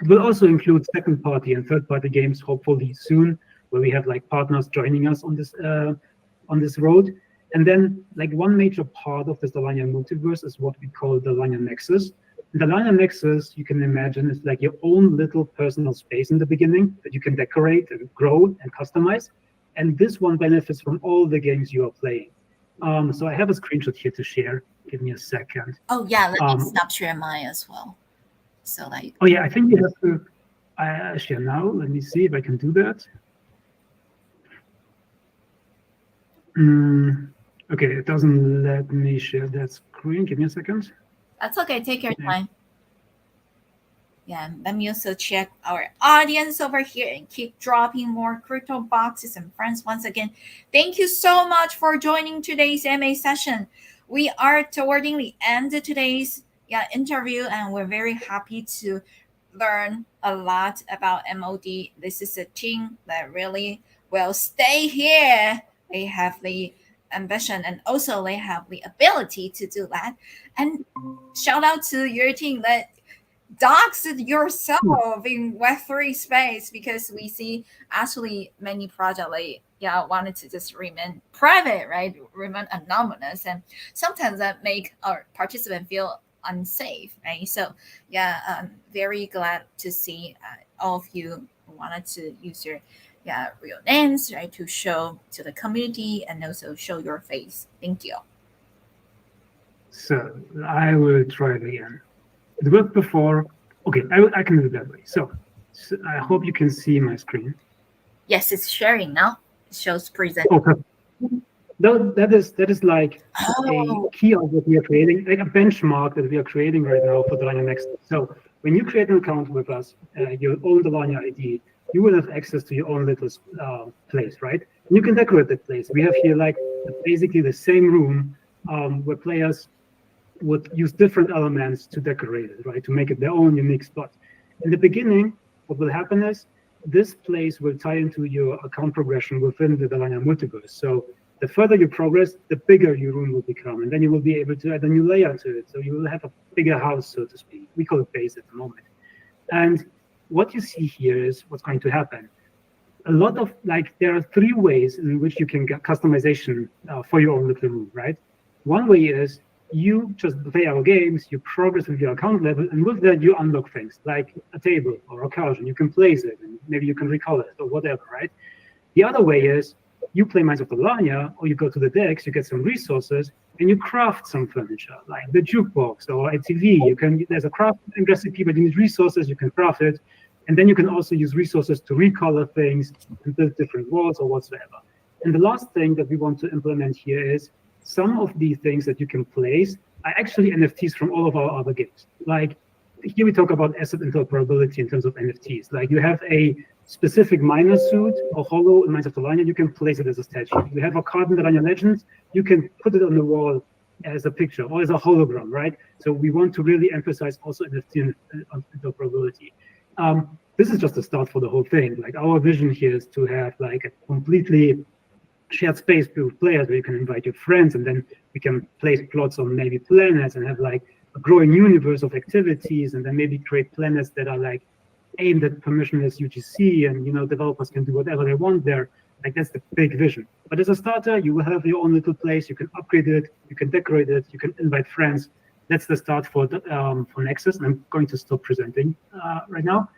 It will also include second-party and third-party games, hopefully soon, where we have like partners joining us on this road. And then like one major part of this Dalarnia multiverse is what we call the Dalarnia Nexus. And the Dalarnia Nexus, you can imagine, is like your own little personal space in the beginning that you can decorate and grow and customize. And this one benefits from all the games you are playing. So I have a screenshot here to share. Give me a second. Oh yeah, let me stop sharing mine as well. So like. Oh yeah, I think you have to share now. Let me see if I can do that. Okay, it doesn't let me share that screen. Give me a second. That's okay. Take your time. Yeah, let me also check our audience over here and keep dropping more crypto boxes and friends. Once again, thank you so much for joining today's MA session. We are towarding the end of today's interview, and we're very happy to learn a lot about MOD. This is a team that really will stay here. They have the ambition and also they have the ability to do that. And shout out to your team that doxed yourself in Web3 space, because we see actually many projects like wanted to just remain private, right? Remain anonymous, and sometimes that make our participant feel unsafe, right? So I'm very glad to see all of you wanted to use your real names, right, to show to the community and also show your face. Thank you. So I will try it again. It worked before. Okay, I can do it that way. So I hope you can see my screen. Yes, it's sharing now. It shows present. Okay. No, that is like a key of what we are creating, like a benchmark that we are creating right now for Dalarnia Next. So when you create an account with us, your own Dalarnia ID, you will have access to your own little place, right? And you can decorate that place. We have here like basically the same room where players would use different elements to decorate it, right? To make it their own unique spot. In the beginning, what will happen is this place will tie into your account progression within the Dalarnia multiverse. So the further you progress, the bigger your room will become, and then you will be able to add a new layer to it. So you will have a bigger house, so to speak. We call it base at the moment. And what you see here is what's going to happen. A lot of there are three ways in which you can get customization for your own little room, right? One way is you just play our games, you progress with your account level, and with that you unlock things like a table or a couch, and you can place it, and maybe you can recolor it or whatever, right? The other way is you play Minds of Dalarnia, or you go to the decks, you get some resources, and you craft some furniture, like the jukebox or a TV. There's a crafting recipe, but you need resources, you can craft it, and then you can also use resources to recolor things and build different walls or whatsoever. And the last thing that we want to implement here is some of the things that you can place are actually NFTs from all of our other games. Like here we talk about asset interoperability in terms of NFTs. Like you have a specific miner suit or holo in Minds of Dalarnia, you can place it as a statue. You have a card in Dalarnia Legends, you can put it on the wall as a picture or as a hologram, right? So we want to really emphasize also NFT interoperability. This is just a start for the whole thing. Like our vision here is to have like a completely shared space with players where you can invite your friends, and then we can place plots on maybe planets and have like a growing universe of activities, and then maybe create planets that are like aimed at permissionless UGC, and developers can do whatever they want there. Like that's the big vision. But as a starter, you will have your own little place. You can upgrade it, you can decorate it, you can invite friends. That's the start for Nexus. And I'm going to stop presenting right now.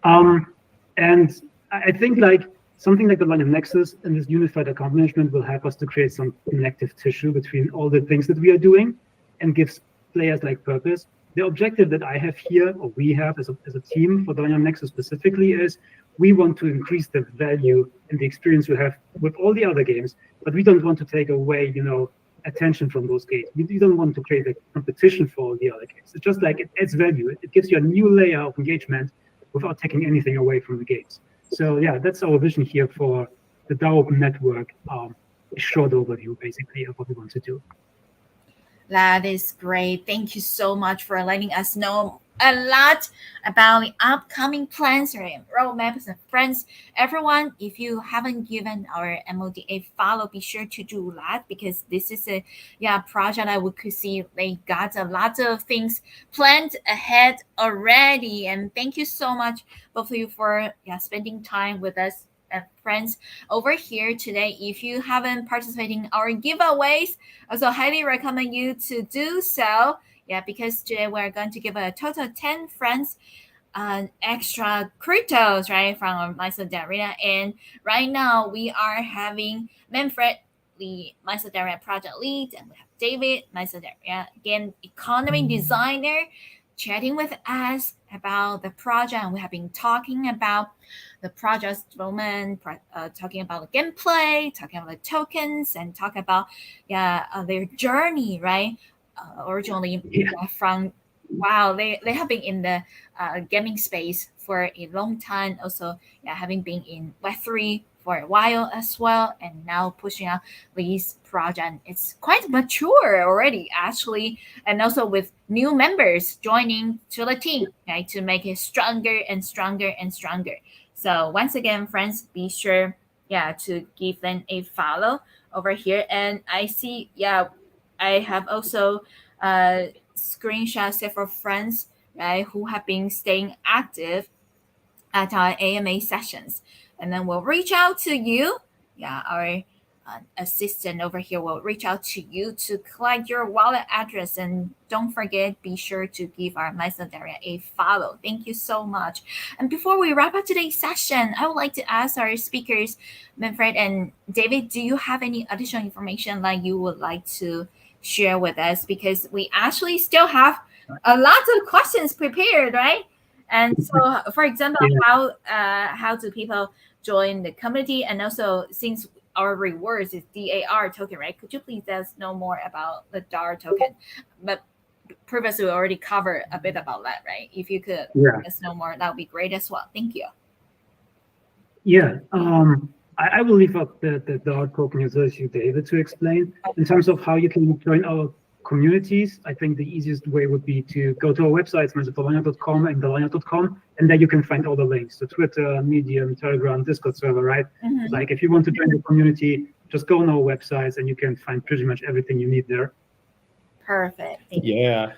And I think like something like the Dalarnia Nexus and this unified account management will help us to create some connective tissue between all the things that we are doing and gives players like purpose. The objective that I have here, or we have as a team for Dalarnia Nexus specifically, is we want to increase the value and the experience you have with all the other games, but we don't want to take away, attention from those games. You don't want to create a competition for all the other games. It's just like it adds value. It gives you a new layer of engagement without taking anything away from the games. So yeah, that's our vision here for the DAO Open Network. A short overview, basically, of what we want to do. That is great. Thank you so much for letting us know a lot about the upcoming plans or roadmaps and friends. Everyone, if you haven't given our MOD a follow, be sure to do that, because this is a project that we could see they got a lot of things planned ahead already. And thank you so much, both of you, for spending time with us friends over here today. If you haven't participated in our giveaways, also highly recommend you to do so. Yeah, because today we're going to give a total of 10 friends extra cryptos, right, from our Mysore Dalarnia. And right now we are having Manfred, the Mysore Dalarnia project lead, and we have David, Mysore Dalarnia, again, economy designer, chatting with us about the project. And we have been talking about the project's development, talking about the gameplay, talking about the tokens, and talk about their journey, right? Originally from wow, they have been in the gaming space for a long time. Also, having been in Web3 for a while as well, and now pushing out this project. It's quite mature already, actually, and also with new members joining to the team, right, to make it stronger and stronger and stronger. So once again, friends, be sure, to give them a follow over here. And I see, I have also screenshot several friends, right, who have been staying active at our AMA sessions. And then we'll reach out to you. Yeah, our assistant over here will reach out to you to collect your wallet address. And don't forget, be sure to give our Mysore area a follow. Thank you so much. And before we wrap up today's session, I would like to ask our speakers, Manfred and David, do you have any additional information that you would like to share with us? Because we actually still have a lot of questions prepared, right? And so, for example, how do people join the community? And also, since our rewards is DAR token, right? Could you please let us know more about the DAR token? But previously, we already covered a bit about that, right? If you could let us know more, that would be great as well. Thank you. Yeah, I will leave up the DAR token users to David to explain. In terms of how you can join our communities, I think the easiest way would be to go to our websites, Dalarnia.com and Dalarnia.com, and there you can find all the links to Twitter, Medium, Telegram, Discord server, right? Mm-hmm. Like if you want to join the community, just go on our websites and you can find pretty much everything you need there. Perfect. Yeah.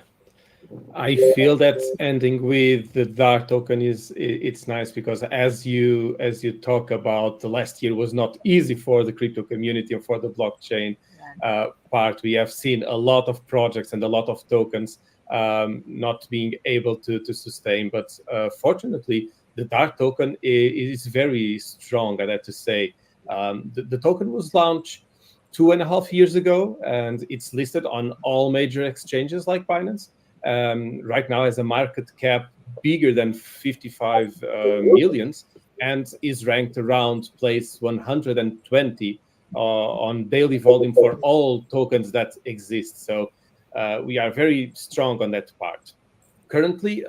I feel that ending with the DAR token it's nice because as you talk about, the last year was not easy for the crypto community or for the blockchain part. We have seen a lot of projects and a lot of tokens not being able to sustain. But fortunately, the DAR token is very strong. I have to say, the token was launched 2.5 years ago, and it's listed on all major exchanges like Binance. Right now has a market cap bigger than 55 millions and is ranked around place 120 on daily volume for all tokens that exist. So we are very strong on that part. Currently,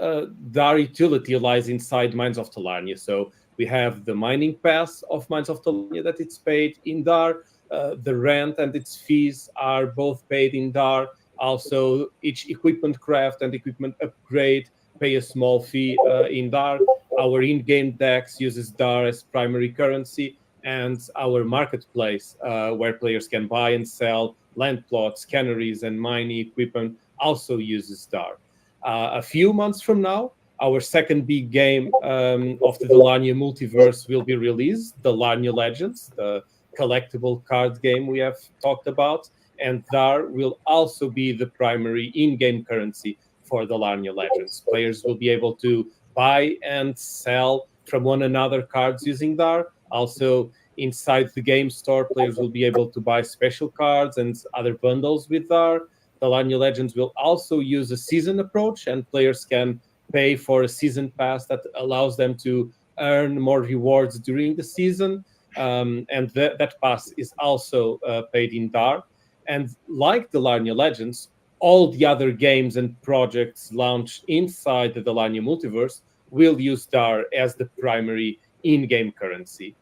DAR utility lies inside Mines of Dalarnia. So we have the mining pass of Mines of Dalarnia that it's paid in DAR. The rent and its fees are both paid in DAR. Also, each equipment craft and equipment upgrade pay a small fee in DAR. Our in-game DEX uses DAR as primary currency, and our marketplace, where players can buy and sell land plots, canneries, and mining equipment, also uses DAR. A few months from now, our second big game of the Dalarnia Multiverse will be released, Dalarnia Legends, the collectible card game we have talked about. And DAR will also be the primary in-game currency for the Dalarnia Legends. Players will be able to buy and sell from one another cards using DAR. Also, inside the game store, players will be able to buy special cards and other bundles with DAR. The Dalarnia Legends will also use a season approach, and players can pay for a season pass that allows them to earn more rewards during the season. And that pass is also paid in DAR. And like the Dalarnia Legends, all the other games and projects launched inside the Dalarnia Multiverse will use DAR as the primary in-game currency.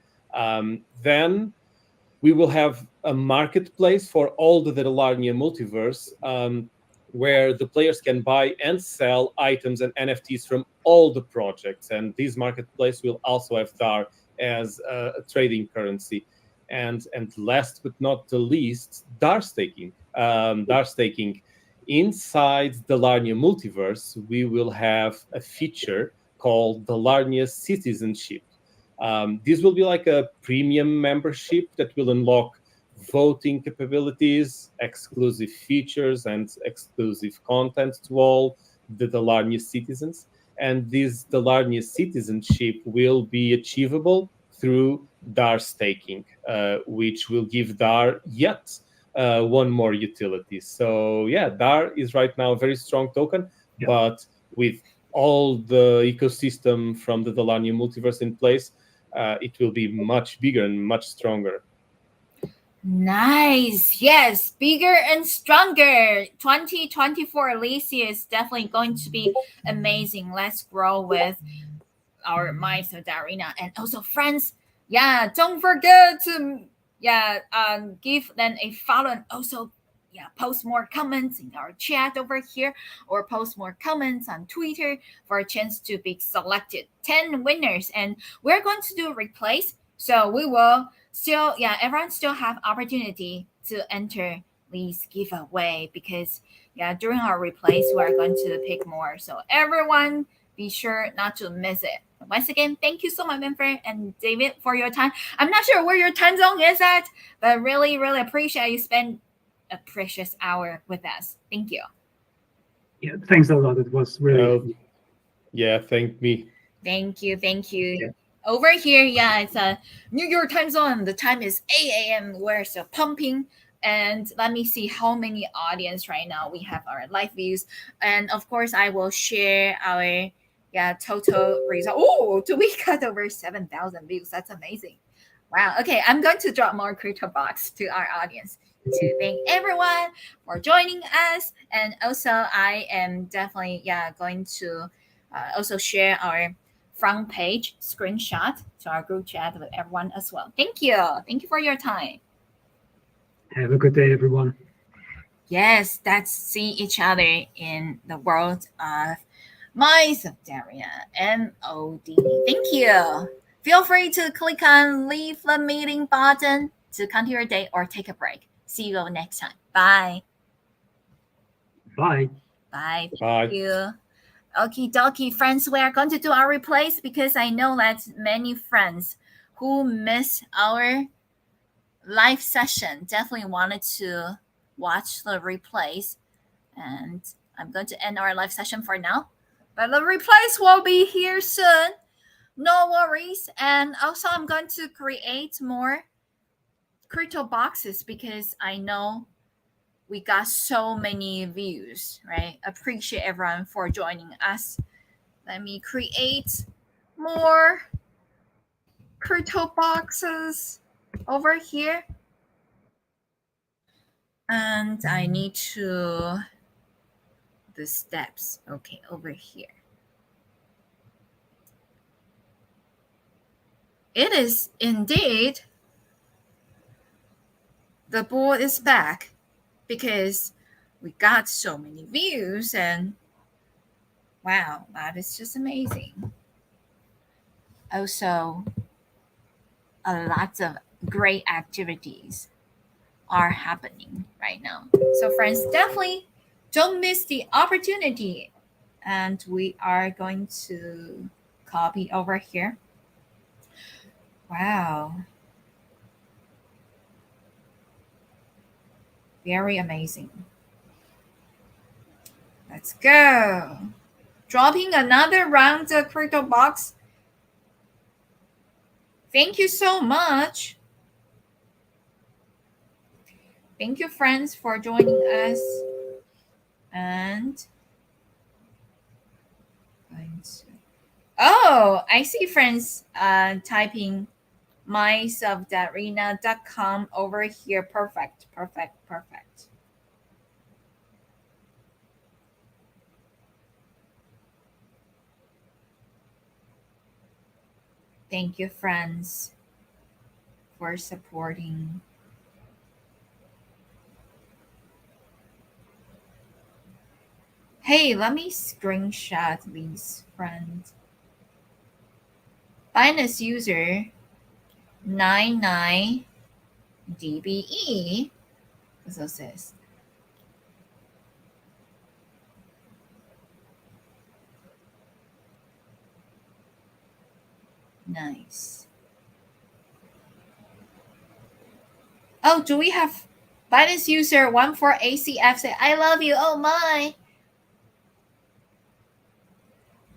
Then we will have a marketplace for all the Dalarnia Multiverse, where the players can buy and sell items and NFTs from all the projects. And this marketplace will also have DAR as a trading currency. And last but not the least, DAR staking. DAR staking. Inside the Dalarnia Multiverse, we will have a feature called Dalarnia Citizenship. This will be like a premium membership that will unlock voting capabilities, exclusive features, and exclusive content to all the Dalarnia citizens. And this Dalarnia citizenship will be achievable through DAR staking, which will give DAR yet one more utility. So yeah, DAR is right now a very strong token, but with all the ecosystem from the Dalarnia multiverse in place, it will be much bigger and much stronger. Nice. Yes, bigger and stronger. 2024 Alicia is definitely going to be amazing. Let's grow with our minds of Darina. And also friends, yeah, don't forget to give them a follow and also post more comments in our chat over here or post more comments on Twitter for a chance to be selected 10 winners. And we're going to do a replace. So we will still, everyone still have opportunity to enter this giveaway because during our replace we're going to pick more. So everyone be sure not to miss it. Once again, thank you so much, Winfrey and David, for your time. I'm not sure where your time zone is at, but really, really appreciate you spend a precious hour with us. Thank you. Yeah, thanks a lot. It was really thank me. Thank you. Yeah. Over here, it's a New York time zone. The time is 8 a.m. We're still pumping. And let me see how many audience right now we have our live views. And of course, I will share our total result. Oh, do we got over 7,000 views? That's amazing. Wow. Okay, I'm going to drop more crypto box to our audience to thank everyone for joining us. And also, I am definitely going to also share our front page screenshot to our group chat with everyone as well. Thank you. Thank you for your time. Have a good day, everyone. Yes, let's see each other in the world of Minds of Daria, MOD. Thank you. Feel free to click on leave the meeting button to continue your day or take a break. See you next time. Bye. Bye. Bye. Bye. Thank you. Okie dokie, friends, we are going to do our replays because I know that many friends who miss our live session definitely wanted to watch the replays. And I'm going to end our live session for now. But the replays will be here soon. No worries. And also, I'm going to create more crypto boxes because I know we got so many views, right? Appreciate everyone for joining us. Let me create more crypto boxes over here. And I need to the steps. Okay, over here. It is indeed the bull is back because we got so many views and wow, that is just amazing. Also, a lot of great activities are happening right now. So friends, definitely don't miss the opportunity. And we are going to copy over here. Wow. Very amazing. Let's go. Dropping another round of crypto box. Thank you so much. Thank you, friends, for joining us. And I see friends typing myselfdarena.com over here. Perfect. Thank you, friends, for supporting. Hey, let me screenshot these friends. Binance user 99DBE. What's this? Nice. Oh, do we have Binance user 14ACF say, I love you. Oh my.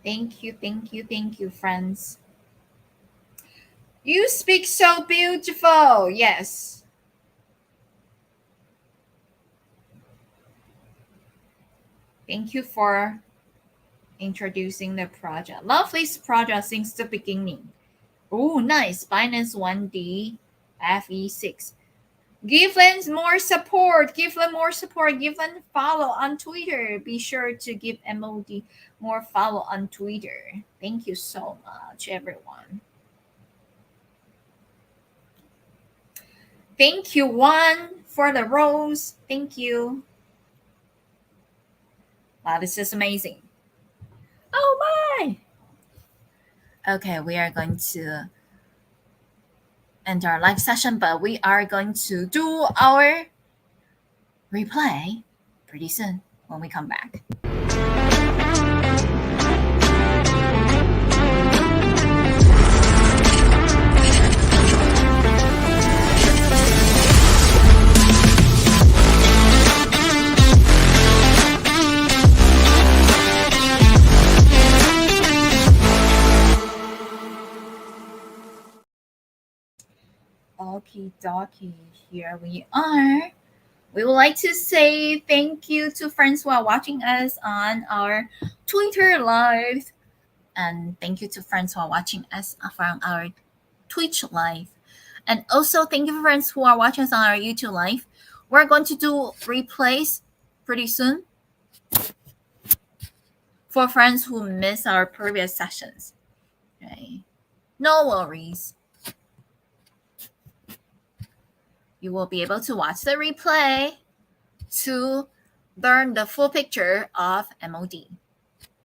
Thank you, friends. You speak so beautiful. Yes. Thank you for introducing the project. Lovely's project since the beginning. Oh, nice. Binance 1D FE6. Give them more support. Give them more support. Give them follow on Twitter. Be sure to give MOD more follow on Twitter. Thank you so much, everyone. Thank you, Juan, for the rose. Thank you. Wow, this is amazing. Oh my! Okay, we are going to end our live session, but we are going to do our replay pretty soon when we come back. Okie dokie, here we are. We would like to say thank you to friends who are watching us on our Twitter live. And thank you to friends who are watching us from our Twitch live. And also thank you for friends who are watching us on our YouTube live. We're going to do replays pretty soon for friends who missed our previous sessions. Okay. No worries. You will be able to watch the replay to learn the full picture of MOD.